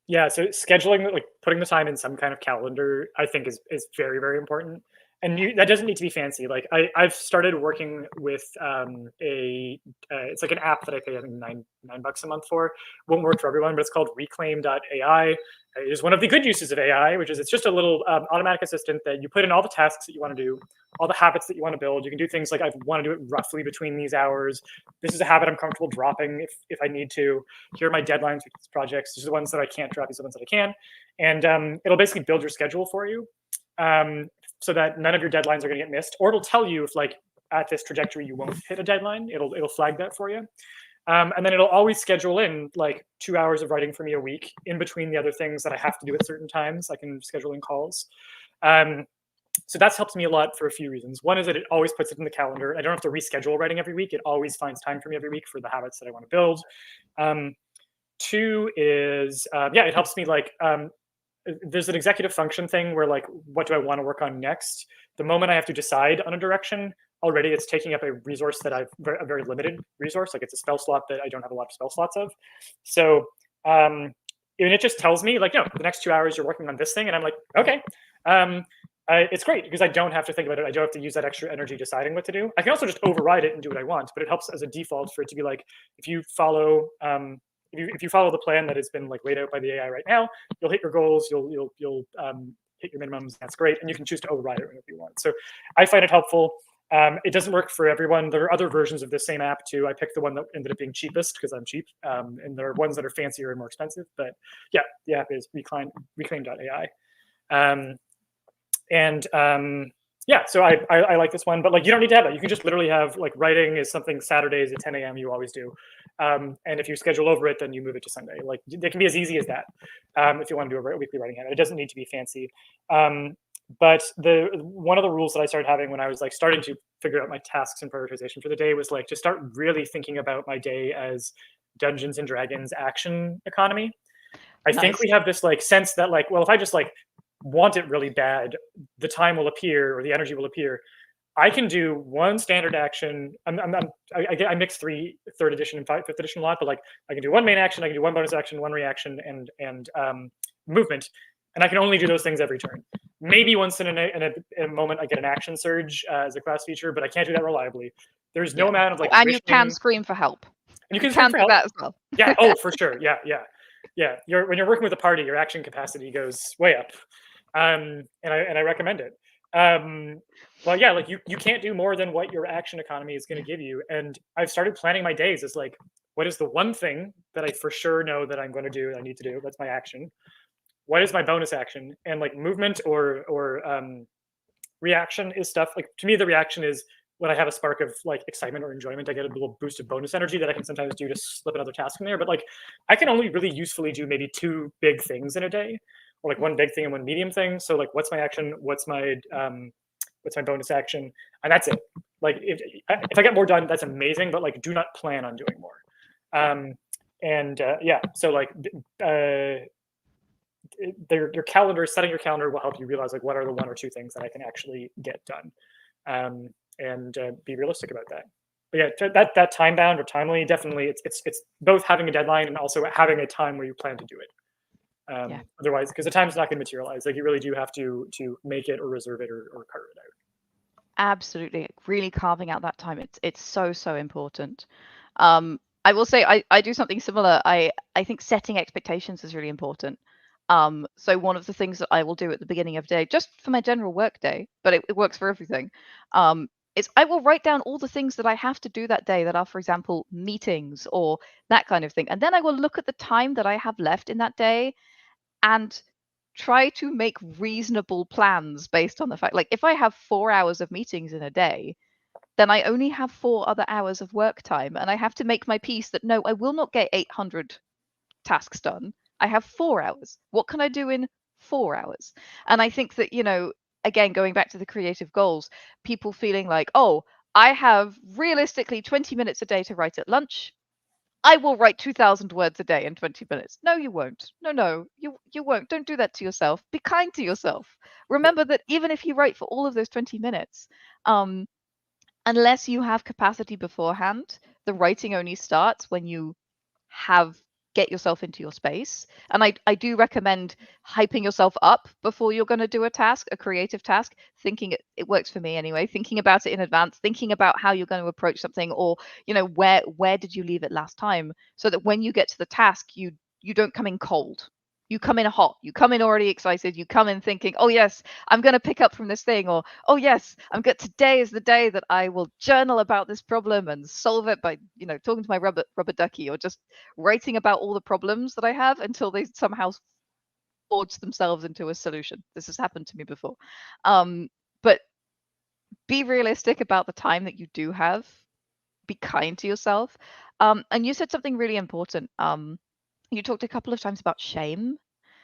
Yeah, so scheduling, like putting the time in some kind of calendar, I think is very, very important. And that doesn't need to be fancy. Like I've started working with it's like an app that I pay I think $9 a month for. Won't work for everyone, but it's called Reclaim.ai. It is one of the good uses of AI, which is it's just a little automatic assistant that you put in all the tasks that you want to do, all the habits that you want to build. You can do things like I want to do it roughly between these hours. This is a habit I'm comfortable dropping if I need to. Here are my deadlines for these projects. These are the ones that I can't drop. These are the ones that I can. And it'll basically build your schedule for you. So that none of your deadlines are going to get missed, or it'll tell you if like at this trajectory you won't hit a deadline. It'll flag that for you, and then it'll always schedule in like 2 hours of writing for me a week in between the other things that I have to do at certain times. I can schedule in calls. So that's helped me a lot for a few reasons. One is that it always puts it in the calendar. I don't have to reschedule writing every week. It always finds time for me every week for the habits that I want to build. 2 is it helps me like there's an executive function thing where like, what do I want to work on next? The moment I have to decide on a direction, already it's taking up a resource that I've a very limited resource. Like it's a spell slot that I don't have a lot of spell slots of. So and it just tells me like, no, the next 2 hours you're working on this thing. And I'm like, okay. It's great because I don't have to think about it. I don't have to use that extra energy deciding what to do. I can also just override it and do what I want, but it helps as a default for it to be like, if you follow if you follow the plan that has been like laid out by the AI right now, you'll hit your goals, you'll hit your minimums. That's great, and you can choose to override it whenever you want. So I find it helpful. It doesn't work for everyone. There are other versions of the same app too. I picked the one that ended up being cheapest because I'm cheap, and there are ones that are fancier and more expensive. But yeah, the app is Reclaim.ai. Yeah, so I like this one, but like you don't need to have that. You can just literally have like writing is something Saturdays at 10 a.m. you always do, and if you schedule over it, then you move it to Sunday. Like it can be as easy as that. If you want to do a weekly writing habit, it doesn't need to be fancy. Um, but the one of the rules that I started having when I was like starting to figure out my tasks and prioritization for the day was like to start really thinking about my day as Dungeons and Dragons action economy. I think Nice. we have this like sense that like, well, if I just like want it really bad, the time will appear or the energy will appear. I can do one standard action. I mix three third edition and fifth edition a lot, but like I can do one main action, I can do one bonus action, one reaction, and movement, and I can only do those things every turn. Maybe once in a moment I get an action surge as a class feature, but I can't do that reliably. There's no Yeah. amount of Oh, like and you can wishing, scream for help. and you You can scream can for do help. that as well. Yeah. Oh, for sure. Yeah. Yeah. Yeah. When you're working with a party, your action capacity goes way up, and I recommend it. Um, well, yeah, like you can't do more than what your action economy is going to Yeah. give you. And I've started planning my days as like, what is the one thing that I for sure know that I'm going to do, I need to do? That's my action. What is my bonus action? And like movement or reaction is stuff like to me the reaction is when I have a spark of like excitement or enjoyment, I get a little boost of bonus energy that I can sometimes do to slip another task in there. But like I can only really usefully do maybe two big things in a day, or like one big thing and one medium thing. So like what's my action? What's my bonus action? And that's it. Like if I get more done, that's amazing. But like do not plan on doing more. And yeah, so like your calendar, setting your calendar will help you realize like what are the one or two things that I can actually get done, and be realistic about that. But yeah, that time bound or timely, definitely it's both having a deadline and also having a time where you plan to do it. Yeah. Otherwise, because the time's not going to materialize, like you really do have to make it or reserve it or carve it out. Absolutely. Really carving out that time. It's so, so important. I will say I do something similar. I think setting expectations is really important. So one of the things that I will do at the beginning of the day, just for my general work day, but it works for everything, is I will write down all the things that I have to do that day that are, for example, meetings or that kind of thing. And then I will look at the time that I have left in that day and try to make reasonable plans based on the fact, like if I have 4 hours of meetings in a day, then I only have 4 other hours of work time. And I have to make my peace that no, I will not get 800 tasks done. I have 4 hours. What can I do in 4 hours? And I think that, again, going back to the creative goals, people feeling like, oh, I have realistically 20 minutes a day to write at lunch. I will write 2,000 words a day in 20 minutes. No, you won't. No, no, you won't. Don't do that to yourself. Be kind to yourself. Yeah, Remember that even if you write for all of those 20 minutes, um, unless you have capacity beforehand, the writing only starts when you have get yourself into your space. And I do recommend hyping yourself up before you're going to do a task, a creative task, thinking it works for me anyway, thinking about it in advance, thinking about how you're going to approach something, or where did you leave it last time, so that when you get to the task, you don't come in cold. You come in hot, you come in already excited, you come in thinking, oh yes, I'm going to pick up from this thing, or oh yes, today is the day that I will journal about this problem and solve it by talking to my rubber ducky, or just writing about all the problems that I have until they somehow forge themselves into a solution. This has happened to me before. But be realistic about the time that you do have. Be kind to yourself. And you said something really important. You talked a couple of times about shame.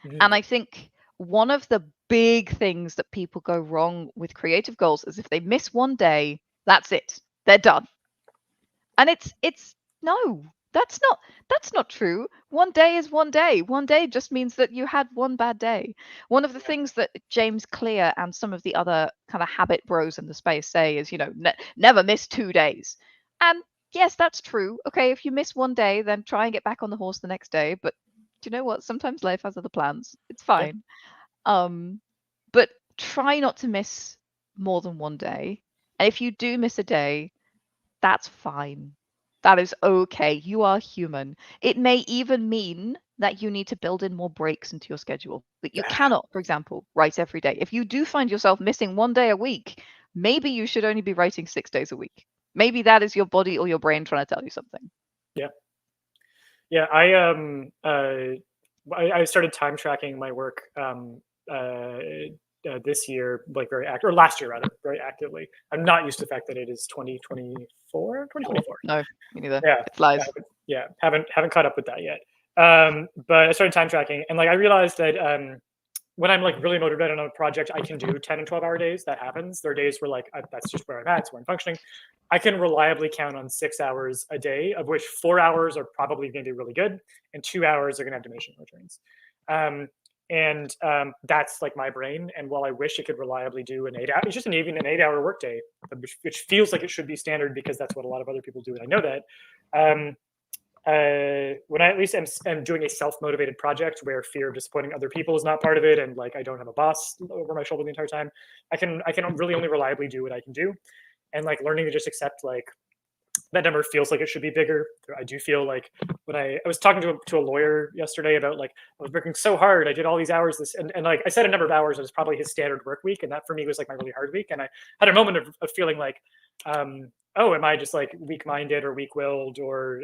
And yeah, I think one of the big things that people go wrong with creative goals is if they miss one day, that's it. They're done. And it's no, that's not true. One day is one day. One day just means that you had one bad day. One of the yeah, things that James Clear and some of the other kind of habit bros in the space say is, never miss 2 days. And yes, that's true. Okay, if you miss one day, then try and get back on the horse the next day. But do you know what? Sometimes life has other plans. It's yeah, fine. Um, but try not to miss more than one day. And if you do miss a day, that's fine. That is okay. You are human. It may even mean that you need to build in more breaks into your schedule. That you yeah, cannot, for example, write every day. If you do find yourself missing one day a week, maybe you should only be writing 6 days a week. Maybe that is your body or your brain trying to tell you something. yeah. Yeah, I started time tracking my work this year, like or last year rather, very actively. I'm not used to the fact that it is 2024, 2024. No, me neither. Yeah, It flies. haven't caught up with that yet. But I started time tracking, and like I realized that when I'm like really motivated on a project, I can do 10 and 12 hour days. That happens. There are days where like that's just where I'm at, it's where I'm functioning. I can reliably count on 6 hours a day, of which 4 hours are probably going to be really good, and 2 hours are going to have diminishing returns. That's like my brain. And while I wish it could reliably do an 8 hour, it's just even an 8 hour workday, which feels like it should be standard because that's what a lot of other people do, and I know that. When I at least am doing a self-motivated project where fear of disappointing other people is not part of it, and like I don't have a boss over my shoulder the entire time, I can really only reliably do what I can do, and like learning to just accept like that number feels like it should be bigger. I do feel like when I was talking to a lawyer yesterday about like I was working so hard, I did all these hours, and like I said a number of hours, it was probably his standard work week, and that for me was like my really hard week, and I had a moment of feeling like, oh, am I just like weak-minded or weak-willed or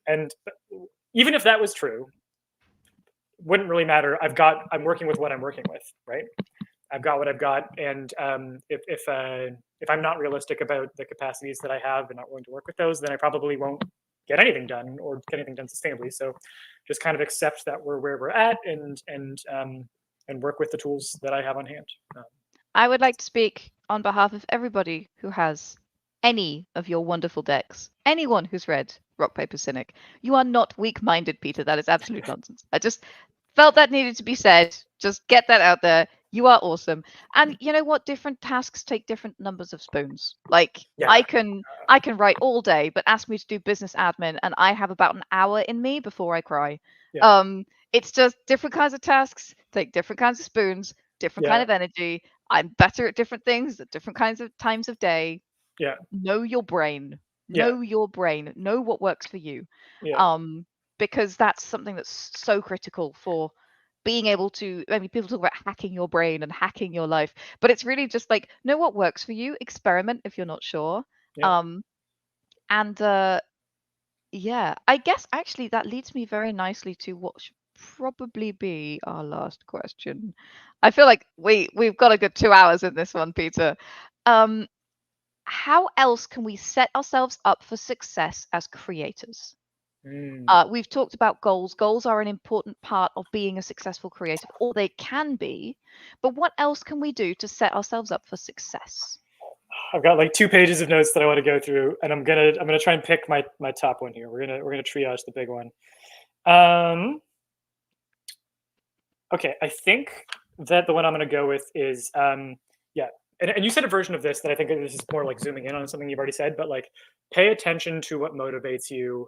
and even if that was true, wouldn't really matter. I'm working with what I'm working with, right? I've got what I've got, and if I'm not realistic about the capacities that I have and not willing to work with those, then I probably won't get anything done or get anything done sustainably. So, just kind of accept that we're where we're at, and work with the tools that I have on hand. I would like to speak on behalf of everybody who has any of your wonderful decks. Anyone who's read Rock Paper Cynic, you are not weak-minded, Peter. That is absolute nonsense. I just felt that needed to be said. Just get that out there. You are awesome. And you know what? Different tasks take different numbers of spoons. Like Yeah. I can write all day, but ask me to do business admin and I have about an hour in me before I cry. Yeah. It's just different kinds of tasks take different kinds of spoons, different kind of energy. I'm better at different things at different kinds of times of day. Yeah. Know your brain. Know your brain. Know what works for you. Yeah. Because that's something that's so critical for being able to, I mean, people talk about hacking your brain and hacking your life, but it's really just like know what works for you, experiment if you're not sure. Yeah. Yeah, I guess actually that leads me very nicely to what should probably be our last question. I feel like we've got a good 2 hours in this one, Peter. How else can we set ourselves up for success as creators? We've talked about goals. Goals are an important part of being a successful creative, or they can be. But what else can we do to set ourselves up for success? I've got like 2 pages of notes that I want to go through, and I'm gonna try and pick my top one here. We're gonna triage the big one. Okay, I think that the one I'm gonna go with is yeah. And you said a version of this that I think this is more like zooming in on something you've already said, but like pay attention to what motivates you.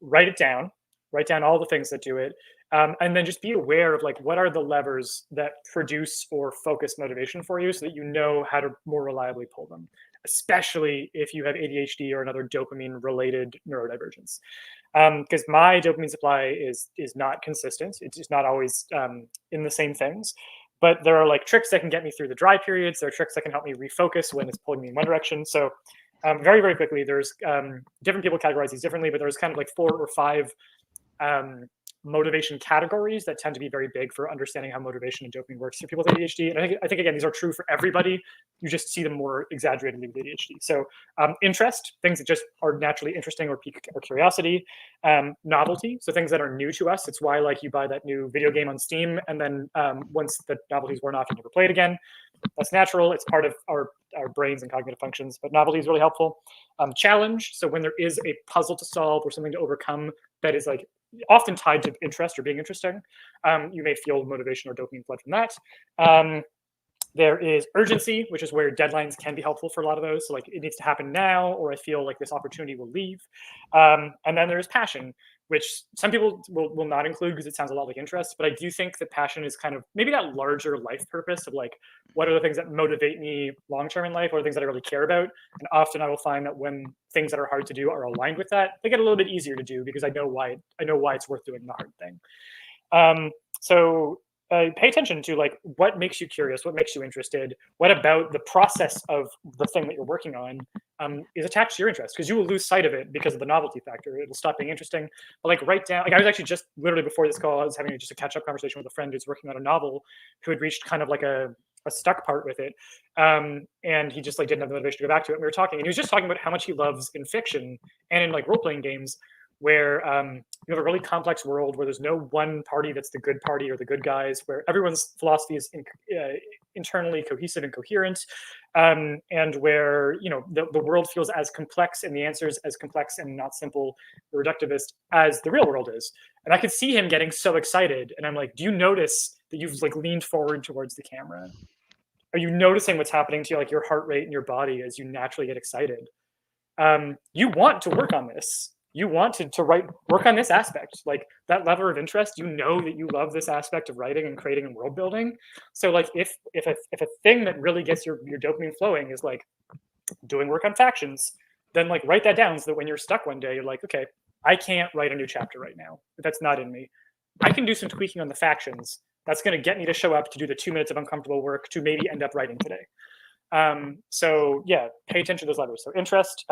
Write it down. Write down all the things that do it, and then just be aware of like what are the levers that produce or focus motivation for you, so that you know how to more reliably pull them. Especially if you have ADHD or another dopamine-related neurodivergence, because my dopamine supply is not consistent. It's just not always in the same things. But there are like tricks that can get me through the dry periods. There are tricks that can help me refocus when it's pulling me in one direction. So very, very quickly, there's different people categorize these differently, but there's kind of like 4 or 5 motivation categories that tend to be very big for understanding how motivation and dopamine works for people with ADHD. And I think again, these are true for everybody. You just see them more exaggeratedly with ADHD. So interest, things that just are naturally interesting or pique our curiosity. Novelty, so things that are new to us. It's why like you buy that new video game on Steam, and then once the novelty's worn off, you never play it again. That's natural. It's part of our brains and cognitive functions, but novelty is really helpful. Challenge, so when there is a puzzle to solve or something to overcome that is like often tied to interest or being interesting, you may feel motivation or dopamine flood from that. There is urgency, which is where deadlines can be helpful for a lot of those. So like it needs to happen now, or I feel like this opportunity will leave. And then there's passion, which some people will not include because it sounds a lot like interest. But I do think that passion is kind of maybe that larger life purpose of like, what are the things that motivate me long-term in life? What are the things that I really care about? And often I will find that when things that are hard to do are aligned with that, they get a little bit easier to do because I know why it's worth doing the hard thing. So pay attention to like what makes you curious, what makes you interested, what about the process of the thing that you're working on is attached to your interest, because you will lose sight of it because of the novelty factor. It'll stop being interesting. But like write down, like I was actually just literally before this call, I was having just a catch up conversation with a friend who's working on a novel who had reached kind of like a stuck part with it. And he just like didn't have the motivation to go back to it. And we were talking, and he was just talking about how much he loves in fiction and in like role playing games where you have a really complex world where there's no one party that's the good party or the good guys, where everyone's philosophy is internally cohesive and coherent, and where the world feels as complex and the answers as complex and not simple or reductivist as the real world is. And I could see him getting so excited, and I'm like, do you notice that you've like leaned forward towards the camera? Are you noticing what's happening to like your heart rate and your body as you naturally get excited? You want to work on this. You want to work on this aspect, like that level of interest. You know that you love this aspect of writing and creating and world building. So like if a thing that really gets your dopamine flowing is like doing work on factions, then like write that down so that when you're stuck one day, you're like, okay, I can't write a new chapter right now. That's not in me. I can do some tweaking on the factions. That's going to get me to show up to do the 2 minutes of uncomfortable work to maybe end up writing today. So yeah, pay attention to those levers. So interest,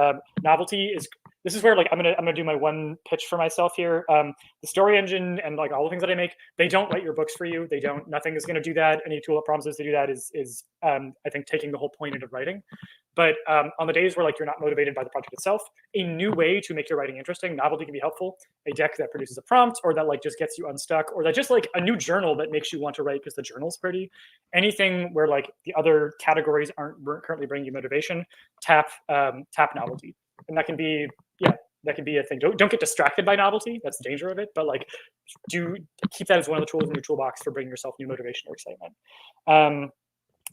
novelty is, this is where like I'm gonna do my one pitch for myself here. The story engine and like all the things that I make, they don't write your books for you. They don't. Nothing is going to do that. Any tool that promises to do that is I think taking the whole point out of writing. But on the days where like you're not motivated by the project itself, a new way to make your writing interesting, novelty can be helpful. A deck that produces a prompt, or that like just gets you unstuck, or that just like a new journal that makes you want to write because the journal's pretty. Anything where like the other categories aren't currently bringing you motivation, tap novelty, and that can be that can be a thing. Don't get distracted by novelty. That's the danger of it. But like, do keep that as one of the tools in your toolbox for bringing yourself new motivation or excitement.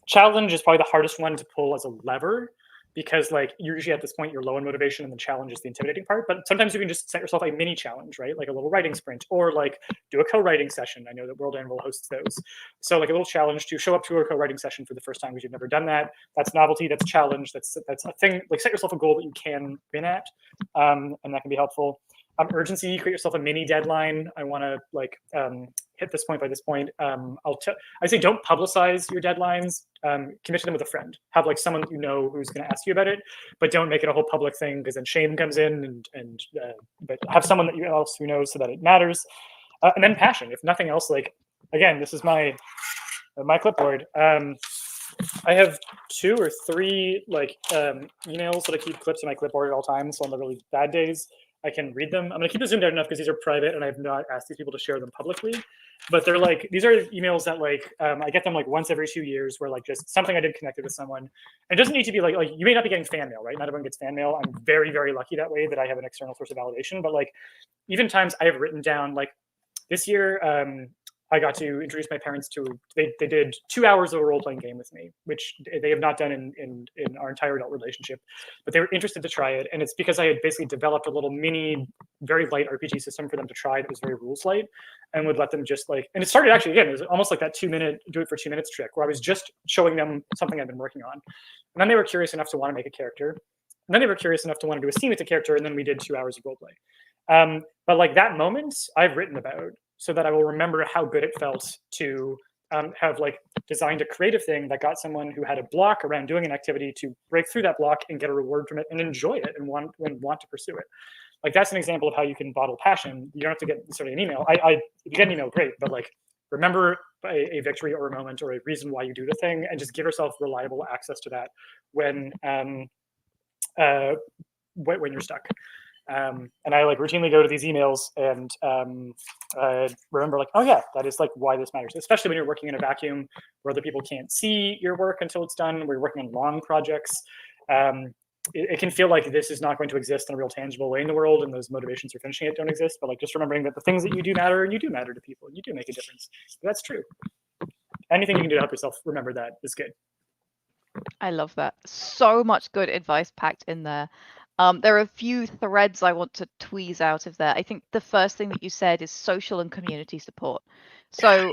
Challenge is probably the hardest one to pull as a lever, because like you're usually at this point you're low in motivation and the challenge is the intimidating part. But sometimes you can just set yourself a mini challenge, right? Like a little writing sprint, or like do a co-writing session. I know that World Anvil hosts those. So like a little challenge to show up to a co-writing session for the first time because you've never done that. That's novelty, that's challenge, that's a thing. Like set yourself a goal that you can win at, and that can be helpful. Urgency, create yourself a mini deadline. I want to like hit this point by this point. I say don't publicize your deadlines. Commit to them with a friend. Have like someone you know who's going to ask you about it, but don't make it a whole public thing, because then shame comes in. But have someone that you else who knows so that it matters. And then passion, if nothing else. Like again, this is my clipboard. I have 2 or 3 like emails that I keep clips in my clipboard at all times. So on the really bad days, I can read them. I'm going to keep this zoomed out enough because these are private and I have not asked these people to share them publicly. But they're like, these are emails that like, I get them like once every 2 years, where like just something I did connected with someone. And it doesn't need to be like you may not be getting fan mail, right? Not everyone gets fan mail. I'm very, very lucky that way, that I have an external source of validation. But like even times I have written down, like this year, I got to introduce my parents to, they did 2 hours of a role-playing game with me, which they have not done in our entire adult relationship, but they were interested to try it. And it's because I had basically developed a little mini, very light RPG system for them to try that was very rules light, and would let them just like, and it started actually, again, it was almost like that 2-minute, do it for 2 minutes trick, where I was just showing them something I've been working on. And then they were curious enough to want to make a character. And then they were curious enough to want to do a scene with the character, and then we did 2 hours of roleplay. But like that moment I've written about, so that I will remember how good it felt to have like designed a creative thing that got someone who had a block around doing an activity to break through that block and get a reward from it and enjoy it and want to pursue it. Like that's an example of how you can bottle passion. You don't have to get necessarily an email. If you get an email, great, but like remember a victory or a moment or a reason why you do the thing, and just give yourself reliable access to that when you're stuck. And I like routinely go to these emails and remember like, oh yeah, that is like why this matters, especially when you're working in a vacuum where other people can't see your work until it's done, where you're working on long projects. It can feel like this is not going to exist in a real tangible way in the world, and those motivations for finishing it don't exist. But like just remembering that the things that you do matter, and you do matter to people, and you do make a difference. That's true. Anything you can do to help yourself remember that is good. I love that. So much good advice packed in there. There are a few threads I want to tweeze out of there. I think the first thing that you said is social and community support. So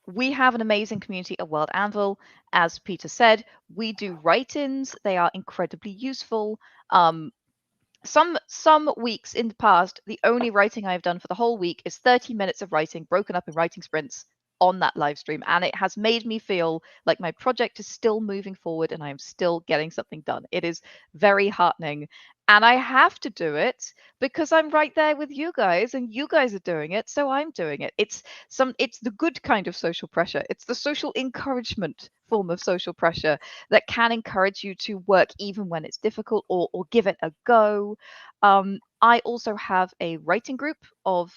we have an amazing community at World Anvil. As Peter said, we do write-ins. They are incredibly useful. Some weeks in the past, the only writing I've done for the whole week is 30 minutes of writing broken up in writing sprints. on that live stream, and it has made me feel like my project is still moving forward and I am still getting something done. It is very heartening, and I have to do it because I'm right there with you guys and you guys are doing it, so I'm doing it. It's the good kind of social pressure. It's the social encouragement form of social pressure that can encourage you to work even when it's difficult, or give it a go. I also have a writing group of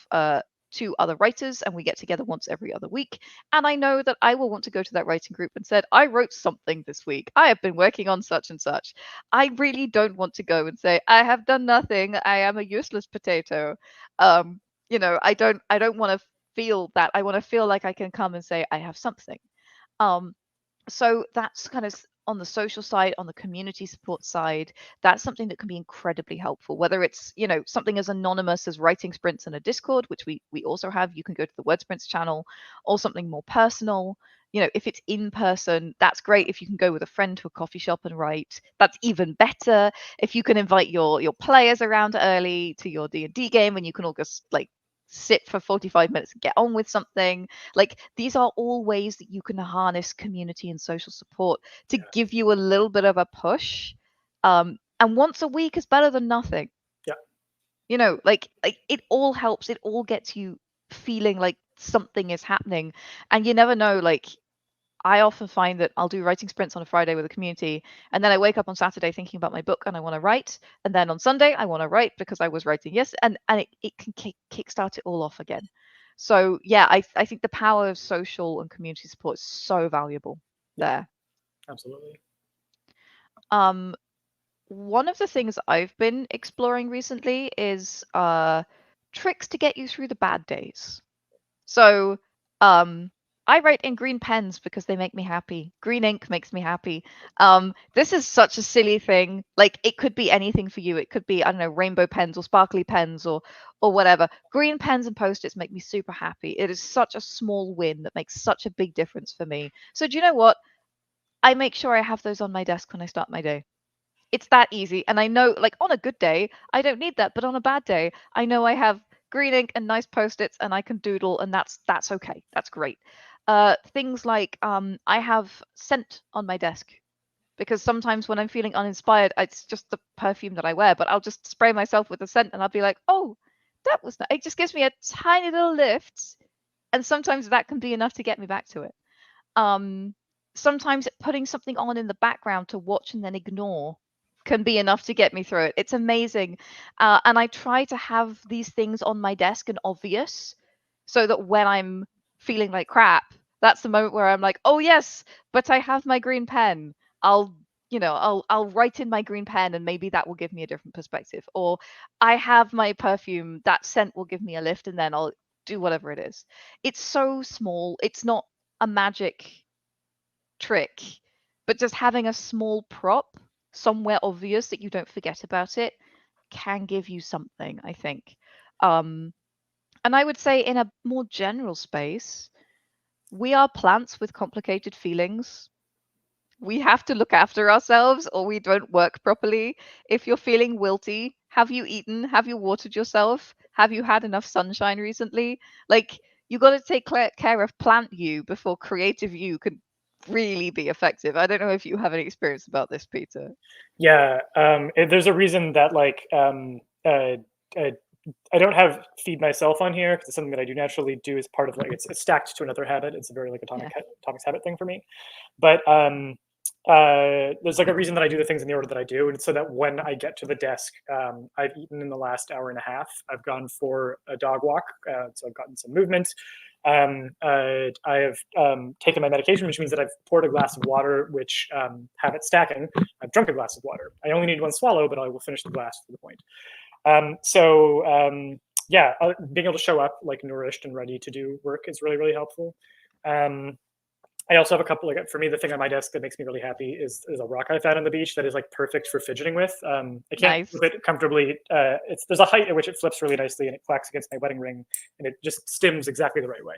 two other writers, and we get together once every other week. And I know that I will want to go to that writing group and said, I wrote something this week. I have been working on such and such. I really don't want to go and say, I have done nothing. I am a useless potato. I don't want to feel that. I want to feel like I can come and say, I have something. Um, so that's kind of on the social side, on the community support side. That's something that can be incredibly helpful, whether it's something as anonymous as writing sprints in a Discord, which we also have. You can go to the word sprints channel, or something more personal. If it's in person, that's great. If you can go with a friend to a coffee shop and write, that's even better. If you can invite your players around early to your D&D game, and you can all just like sit for 45 minutes and get on with something. Like, these are all ways that you can harness community and social support to give you a little bit of a push. And once a week is better than nothing. Yeah. Like it all helps. It all gets you feeling like something is happening. And you never know, like, I often find that I'll do writing sprints on a Friday with a community, and then I wake up on Saturday thinking about my book and I want to write, and then on Sunday I want to write because I was writing and it can kickstart it all off again. So yeah, I think the power of social and community support is so valuable there. Absolutely. One of the things I've been exploring recently is tricks to get you through the bad days. So, I write in green pens because they make me happy. Green ink makes me happy. This is such a silly thing. Like, it could be anything for you. It could be, I don't know, rainbow pens or sparkly pens or whatever. Green pens and post-its make me super happy. It is such a small win that makes such a big difference for me. So do you know what? I make sure I have those on my desk when I start my day. It's that easy. And I know, like, on a good day, I don't need that, but on a bad day, I know I have green ink and nice post-its and I can doodle, and that's okay. That's great. Things like I have scent on my desk because sometimes when I'm feeling uninspired, it's just the perfume that I wear, but I'll just spray myself with the scent and I'll be like, oh, that was nice. It just gives me a tiny little lift, and sometimes that can be enough to get me back to it. Sometimes putting something on in the background to watch and then ignore can be enough to get me through it. It's amazing. And I try to have these things on my desk and obvious so that when I'm feeling like crap, that's the moment where I'm like, oh yes, but I have my green pen. I'll write in my green pen and maybe that will give me a different perspective. Or I have my perfume, that scent will give me a lift, and then I'll do whatever it is. It's so small. It's not a magic trick, but just having a small prop somewhere obvious that you don't forget about it can give you something, I think. And I would say, in a more general space, we are plants with complicated feelings. We have to look after ourselves or we don't work properly. If you're feeling wilty, have you eaten? Have you watered yourself? Have you had enough sunshine recently? Like, you got to take care of plant you before creative you can really be effective. I don't know if you have any experience about this, Peter. Yeah, there's a reason that I don't have feed myself on here because it's something that I do naturally do as part of it's stacked to another habit. It's a very like atomic habit thing for me. But there's like a reason that I do the things in the order that I do, and so that when I get to the desk, I've eaten in the last hour and a half. I've gone for a dog walk, so I've gotten some movement. I have taken my medication, which means that I've poured a glass of water, which habit stacking. I've drunk a glass of water. I only need one swallow, but I will finish the glass to the point. Yeah, being able to show up like nourished and ready to do work is really, really helpful. I also have a couple, like for me, the thing on my desk that makes me really happy is a rock I found on the beach that is like perfect for fidgeting with. I can't flip it comfortably. There's a height at which it flips really nicely and it clacks against my wedding ring and it just stims exactly the right way.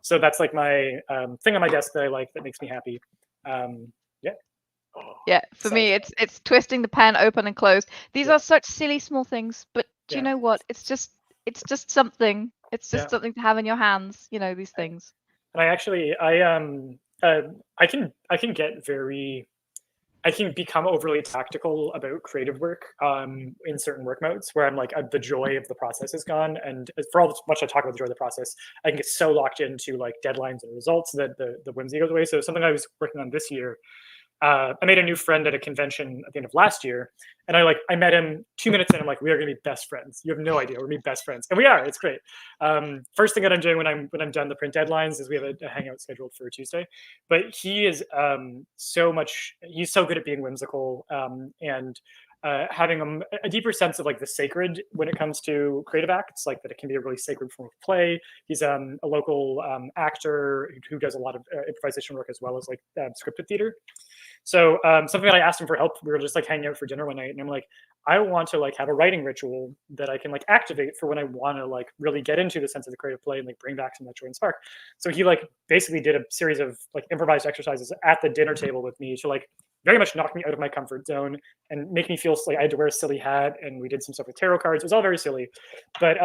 So that's like my thing on my desk that I like that makes me happy. Yeah. Yeah, for me, it's twisting the pen open and closed. These are such silly small things, but do you know what? It's just something. It's just something to have in your hands. These things. And I can get very I can become overly tactical about creative work in certain work modes where I'm like the joy of the process is gone, and for all much I talk about the joy of the process, I can get so locked into like deadlines and results that the whimsy goes away. So something I was working on this year, I made a new friend at a convention at the end of last year, and I met him 2 minutes in. I'm like, we are gonna be best friends. You have no idea, we're gonna be best friends, and we are. It's great. First thing that I'm doing when I'm done the print deadlines is we have a hangout scheduled for Tuesday. But he is so much. He's so good at being whimsical and having a deeper sense of like the sacred when it comes to creative acts, like that it can be a really sacred form of play. He's a local actor who does a lot of improvisation work as well as like scripted theater. So something that I asked him for help, we were just like hanging out for dinner one night, and I'm like, I want to like have a writing ritual that I can like activate for when I want to like really get into the sense of the creative play and like bring back some of that joy and spark. So he like basically did a series of like improvised exercises at the dinner table with me to like very much knock me out of my comfort zone and make me feel like I had to wear a silly hat. And we did some stuff with tarot cards. It was all very silly, but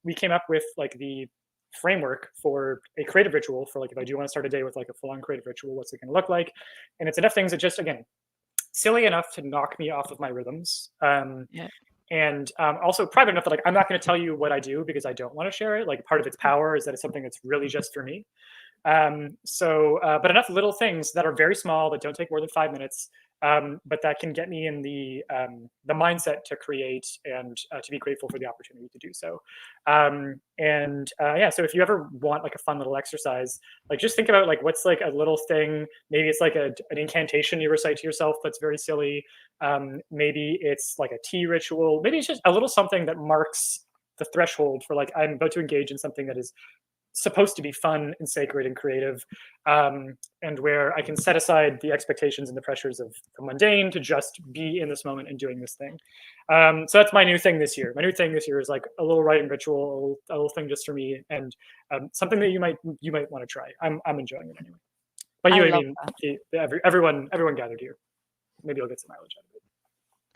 we came up with like the framework for a creative ritual for like if I do want to start a day with like a full-on creative ritual, what's it going to look like? And it's enough things that just again silly enough to knock me off of my rhythms. Yeah. And also private enough that like I'm not going to tell you what I do because I don't want to share it. Like part of its power is that it's something that's really just for me. But enough little things that are very small that don't take more than 5 minutes, but that can get me in the mindset to create and to be grateful for the opportunity to do so. Yeah, so if you ever want like a fun little exercise, like just think about like what's like a little thing. Maybe it's like an incantation you recite to yourself that's very silly. Maybe it's like a tea ritual. Maybe it's just a little something that marks the threshold for like I'm about to engage in something that is supposed to be fun and sacred and creative, and where I can set aside the expectations and the pressures of the mundane to just be in this moment and doing this thing. So that's my new thing this year. My new thing this year is like a little writing ritual, a little thing just for me, and something that you might want to try. I'm enjoying it anyway. But I you, I love mean, that. everyone gathered here. Maybe you'll get some mileage out of it.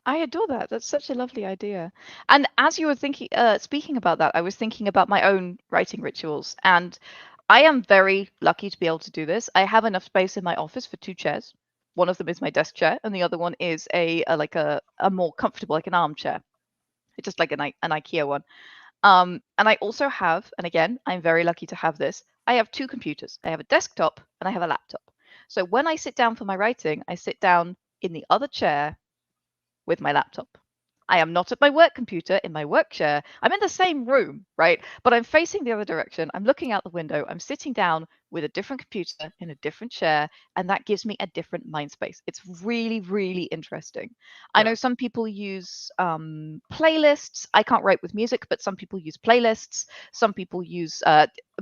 I adore that. That's such a lovely idea. And as you were thinking, speaking about that, I was thinking about my own writing rituals. And I am very lucky to be able to do this. I have enough space in my office for two chairs. One of them is my desk chair, and the other one is a more comfortable, like an armchair. It's just like an IKEA one. And I also have, and again, I'm very lucky to have this. I have two computers. I have a desktop and I have a laptop. So when I sit down for my writing, I sit down in the other chair with my laptop. I am not at my work computer in my work chair. I'm in the same room, right? But I'm facing the other direction. I'm looking out the window. I'm sitting down with a different computer in a different chair, and that gives me a different mind space. It's really, really interesting. I Yeah, know some people use playlists. I can't write with music, but some people use playlists. Some people use,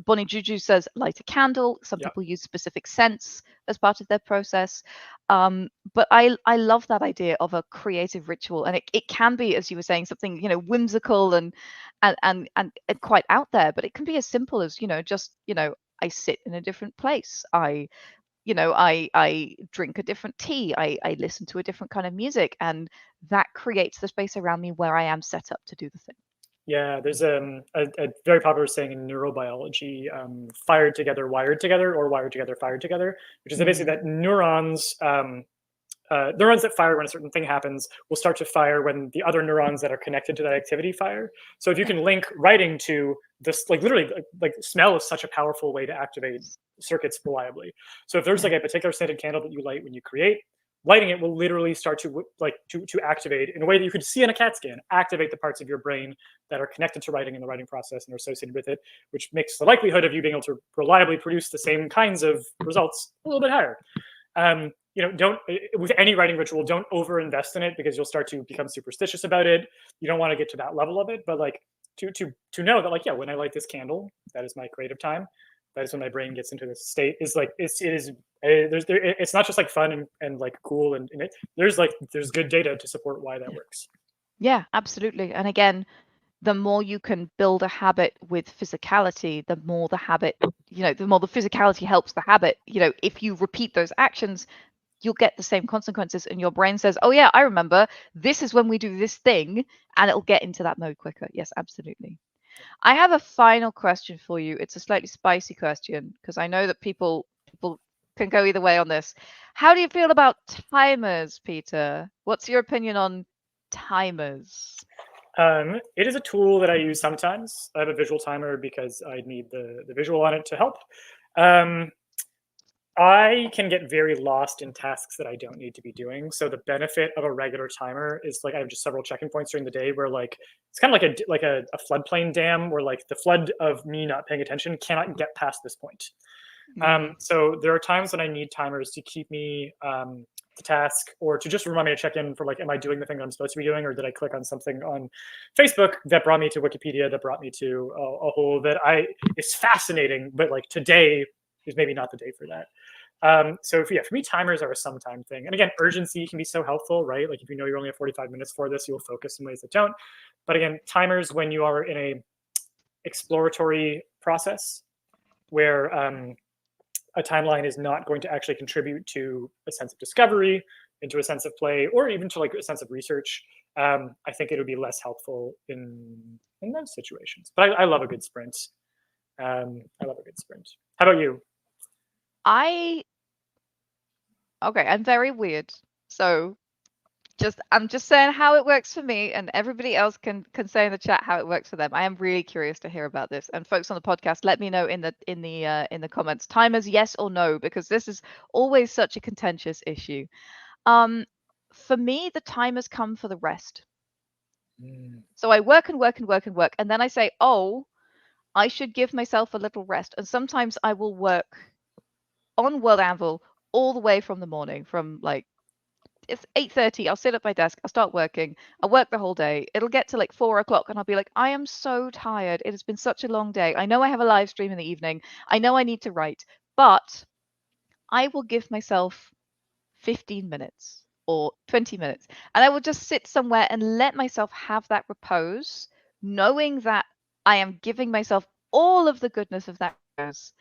Bonnie Juju says, light a candle. Some yeah. people use specific scents as part of their process. But I love that idea of a creative ritual, and it can be, as you were saying, something whimsical and quite out there, but it can be as simple as just I sit in a different place. I drink a different tea. I listen to a different kind of music, and that creates the space around me where I am set up to do the thing. Yeah, there's a very popular saying in neurobiology, fired together, wired together, or wired together, fired together, which is basically Mm. that neurons that fire when a certain thing happens will start to fire when the other neurons that are connected to that activity fire. So if you Yeah. can link writing to this, like literally, like smell is such a powerful way to activate circuits reliably. So if there's Yeah. like a particular scented candle that you light when you create, lighting it will literally start to to activate in a way that you could see in a CAT scan, activate the parts of your brain that are connected to writing in the writing process and are associated with it, which makes the likelihood of you being able to reliably produce the same kinds of results a little bit higher. Don't with any writing ritual, don't overinvest in it because you'll start to become superstitious about it. You don't want to get to that level of it, but like to know that like yeah, when I light this candle, that is my creative time. That is when my brain gets into this state. Is like it's not just like fun and like cool and it, there's good data to support why that Yeah. works. Yeah, absolutely. And again, the more you can build a habit with physicality, the more the habit, the more the physicality helps the habit. If you repeat those actions, you'll get the same consequences, and your brain says, oh yeah, I remember, this is when we do this thing, and it'll get into that mode quicker. Yes, absolutely. I have a final question for you. It's a slightly spicy question because I know that people can go either way on this. How do you feel about timers, Peter? What's your opinion on timers? It is a tool that I use sometimes. I have a visual timer because I need the visual on it to help. Um, I can get very lost in tasks that I don't need to be doing. So the benefit of a regular timer is like I have just several checking points during the day where like it's kind of like a floodplain dam where like the flood of me not paying attention cannot get past this point. Mm, So there are times when I need timers to keep me to task or to just remind me to check in for like, am I doing the thing that I'm supposed to be doing, or did I click on something on Facebook that brought me to Wikipedia, that brought me to a hole that I is fascinating, but like today is maybe not the day for that. So yeah, for me, timers are a sometime thing. And again, urgency can be so helpful, right? Like if you know you're only have 45 minutes for this, you'll focus in ways that don't. But again, timers when you are in a exploratory process where a timeline is not going to actually contribute to a sense of discovery, into a sense of play, or even to like a sense of research. I think it would be less helpful in those situations. But I love a good sprint. I love a good sprint. How about you? I okay, I'm very weird. So I'm just saying how it works for me, and everybody else can say in the chat how it works for them. I am really curious to hear about this. And folks on the podcast, let me know in the comments, timers yes or no, because this is always such a contentious issue. Um, for me, the timers come for the rest. Mm. So I work and work and work and work, and then I say, oh, I should give myself a little rest. And sometimes I will work on World Anvil all the way from the morning, from like it's 8:30. I'll sit at my desk. I'll start working. I'll work the whole day. It'll get to like 4 o'clock, and I'll be like, I am so tired. It has been such a long day. I know I have a live stream in the evening. I know I need to write, but I will give myself 15 minutes or 20 minutes, and I will just sit somewhere and let myself have that repose, knowing that I am giving myself all of the goodness of that repose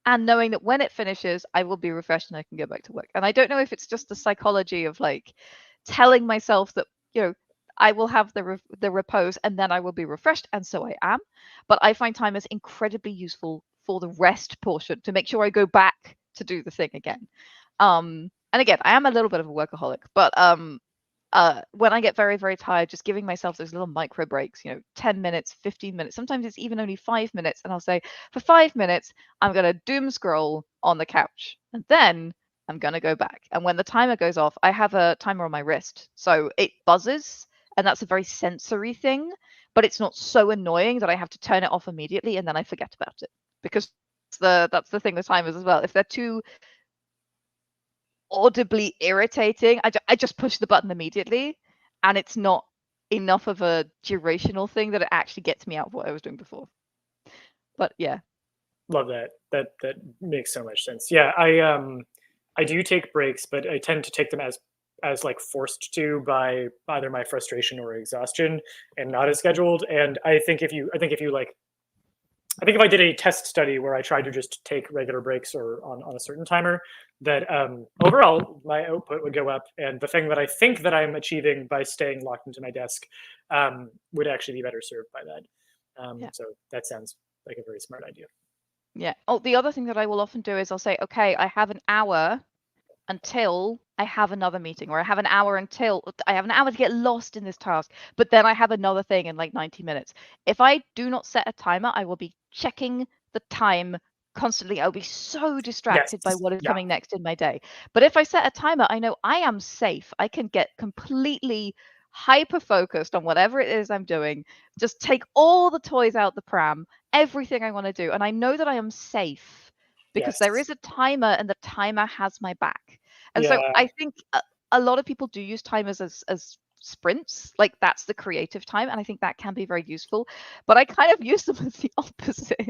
and knowing that when it finishes, I will be refreshed and I can go back to work. And I don't know if it's just the psychology of like telling myself that, I will have the repose and then I will be refreshed, and so I am. But I find time is incredibly useful for the rest portion to make sure I go back to do the thing again. And again, I am a little bit of a workaholic, but when I get very, very tired, just giving myself those little micro breaks, 10 minutes, 15 minutes, sometimes it's even only 5 minutes. And I'll say, for 5 minutes, I'm going to doom scroll on the couch and then I'm going to go back. And when the timer goes off, I have a timer on my wrist. So it buzzes, and that's a very sensory thing, but it's not so annoying that I have to turn it off immediately and then I forget about it. Because that's the thing with timers as well. If they're too audibly irritating, I just push the button immediately, and it's not enough of a durational thing that it actually gets me out of what I was doing before. But yeah. Love that. That makes so much sense. Yeah, I do take breaks, but I tend to take them as like forced to by either my frustration or exhaustion, and not as scheduled. And I think if I did a test study where I tried to just take regular breaks or on a certain timer, that overall my output would go up. And the thing that I think that I'm achieving by staying locked into my desk would actually be better served by that. Yeah. So that sounds like a very smart idea. Yeah. Oh, the other thing that I will often do is I'll say, okay, I have an hour until I have another meeting, or I have an hour until I have an hour to get lost in this task, but then I have another thing in like 90 minutes. If I do not set a timer, I will be checking the time constantly. I'll be so Yes. distracted by what is Yeah. coming next in my day. But if I set a timer, I know I am safe. I can get completely hyper focused on whatever it is I'm doing, just take all the toys out the pram, everything I want to do, and I know that I am safe because there Yes. is a timer and the timer has my back. And so Yeah. I think a lot of people do use timers as sprints, like that's the creative time, and I think that can be very useful. But I kind of use them as the opposite.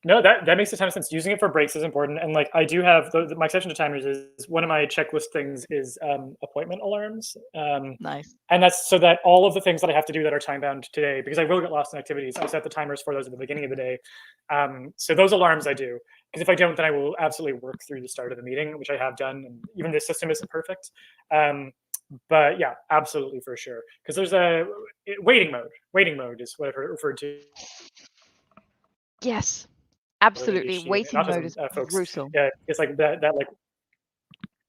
No, that makes a ton of sense. Using it for breaks is important, and like I do have my exception to timers is one of my checklist things is appointment alarms, Nice. and that's so that all of the things that I have to do that are time bound today, because I will get lost in activities. I set the timers for those at the beginning of the day, so those alarms I do, because if I don't, then I will absolutely work through the start of the meeting, which I have done, and even this system isn't perfect. But yeah, absolutely for sure. Because there's a waiting mode. Waiting mode is what I've referred to Yes, with absolutely. ADHD and Waiting mode autism is folks. brutal. Yeah, it's like that like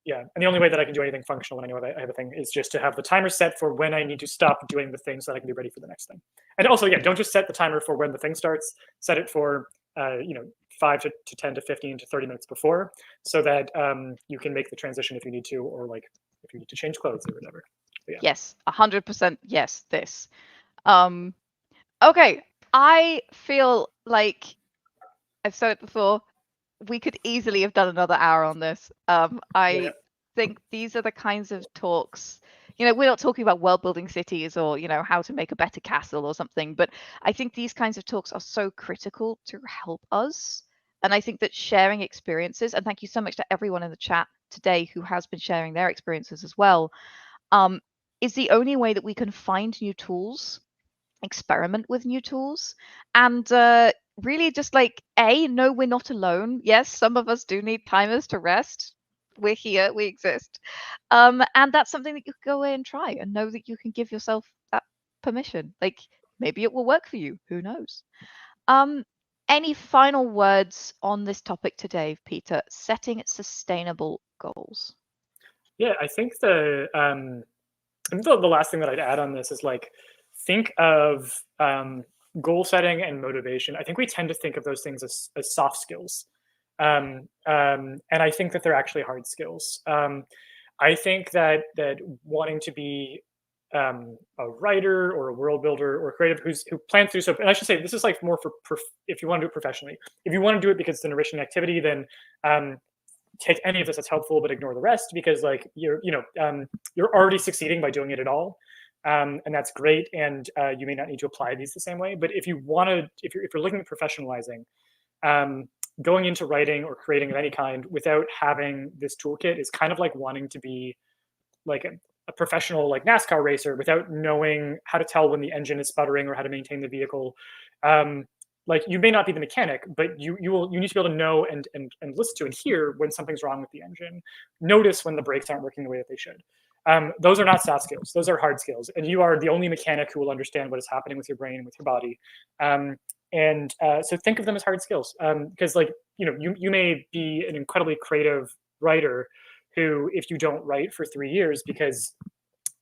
yeah. And the only way that I can do anything functional when I know I have a thing is just to have the timer set for when I need to stop doing the thing so that I can be ready for the next thing. And also, yeah, don't just set the timer for when the thing starts. Set it for 5 to 10 to 15 to 30 minutes before, so that you can make the transition if you need to, or like if you need to change clothes or whatever. But yeah, Yes, 100% yes, this. Um, okay, I feel like I've said it before, we could easily have done another hour on this. yeah, I think these are the kinds of talks, we're not talking about world building cities or, how to make a better castle or something, but I think these kinds of talks are so critical to help us. And I think that sharing experiences, and thank you so much to everyone in the chat today who has been sharing their experiences as well, um, is the only way that we can find new tools, experiment with new tools, and really just like no, we're not alone. Yes, some of us do need timers to rest. We're here, we exist, and that's something that you can go away and try, and know that you can give yourself that permission. Like maybe it will work for you. Who knows? Um, any final words on this topic today, Peter? Setting sustainable goals. yeah. I think the last thing that I'd add on this is like think of goal setting and motivation. I think we tend to think of those things as soft skills, and I think that they're actually hard skills. I think that wanting to be a writer or a world builder or a creative who plans through so, and I should say this is like more for if you want to do it professionally. If you want to do it because it's an enriching activity, then take any of this that's helpful, but ignore the rest because like you're already succeeding by doing it at all. And that's great. And you may not need to apply these the same way. But if you want to, if you're looking at professionalizing, um, going into writing or creating of any kind without having this toolkit is kind of like wanting to be like a professional like NASCAR racer without knowing how to tell when the engine is sputtering or how to maintain the vehicle. Um, like you may not be the mechanic, but you need to be able to know and listen to and hear when something's wrong with the engine. Notice when the brakes aren't working the way that they should. Those are not soft skills; those are hard skills, and you are the only mechanic who will understand what is happening with your brain and with your body. And so think of them as hard skills because like you may be an incredibly creative writer who, if you don't write for 3 years because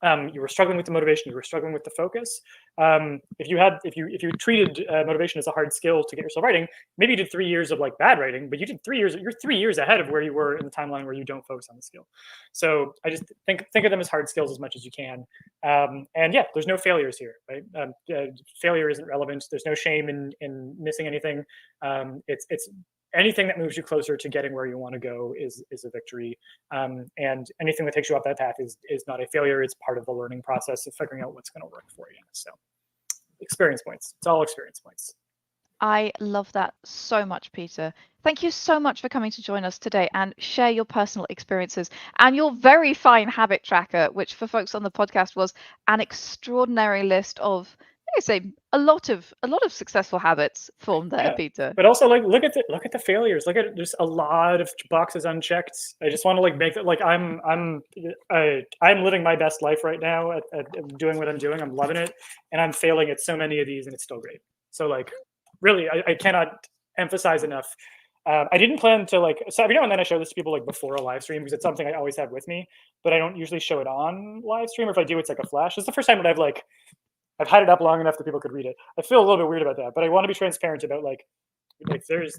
you were struggling with the motivation, you were struggling with the focus. If you treated motivation as a hard skill to get yourself writing, maybe you did 3 years of like bad writing, but you did 3 years. You're 3 years ahead of where you were in the timeline where you don't focus on the skill. So I just think of them as hard skills as much as you can. And yeah, there's no failures here, right? Failure isn't relevant. There's no shame in missing anything. It's anything that moves you closer to getting where you want to go is a victory. And anything that takes you off that path is not a failure. It's part of the learning process of figuring out what's going to work for you. So experience points. It's all experience points. I love that so much, Peter. Thank you so much for coming to join us today and share your personal experiences and your very fine habit tracker, which for folks on the podcast was an extraordinary list of, I say, a lot of successful habits formed there, Yeah. Peter. But also like look at the failures. Look at there's a lot of boxes unchecked. I just want to like make it like I'm living my best life right now at doing what I'm doing. I'm loving it, and I'm failing at so many of these, and it's still great. So like really, I cannot emphasize enough. I didn't plan to like so every now and then I show this to people like before a live stream because it's something I always have with me, but I don't usually show it on live stream. Or if I do, it's like a flash. It's the first time that I've had it up long enough that people could read it. I feel a little bit weird about that, but I want to be transparent about like there's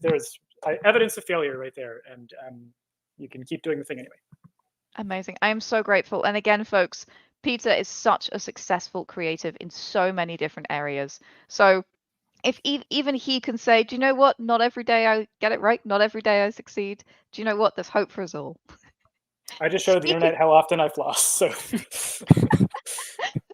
evidence of failure right there, and you can keep doing the thing anyway. Amazing. I am so grateful. And again, folks, Peter is such a successful creative in so many different areas. So if even he can say, do you know what? Not every day I get it right. Not every day I succeed. Do you know what? There's hope for us all. I just showed the Speaking internet how often I floss. So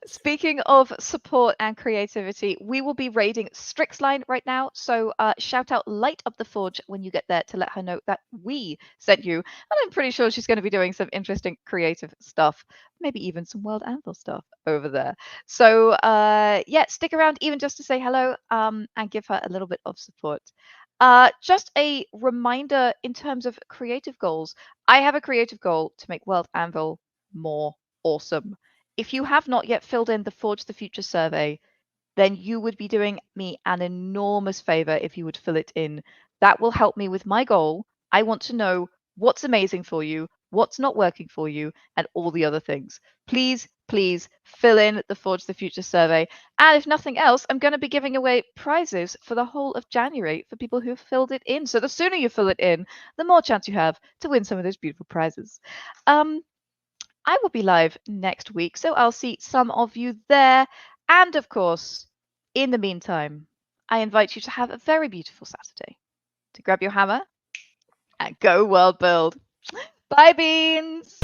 Speaking of support and creativity, we will be raiding Strixline right now. So shout out Light Up the Forge when you get there to let her know that we sent you. And I'm pretty sure she's going to be doing some interesting creative stuff, maybe even some World Anvil stuff over there. So yeah, stick around even just to say hello and give her a little bit of support. Just a reminder in terms of creative goals. I have a creative goal to make World Anvil more awesome. if you have not yet filled in the Forge the Future survey, then you would be doing me an enormous favor if you would fill it in. That will help me with my goal. I want to know what's amazing for you, what's not working for you, and all the other things. Please, please fill in the Forge the Future survey. And if nothing else, I'm going to be giving away prizes for the whole of January for people who have filled it in. So the sooner you fill it in, the more chance you have to win some of those beautiful prizes. I will be live next week, so I'll see some of you there. And of course, in the meantime, I invite you to have a very beautiful Saturday, to grab your hammer and go world build. Bye, beans!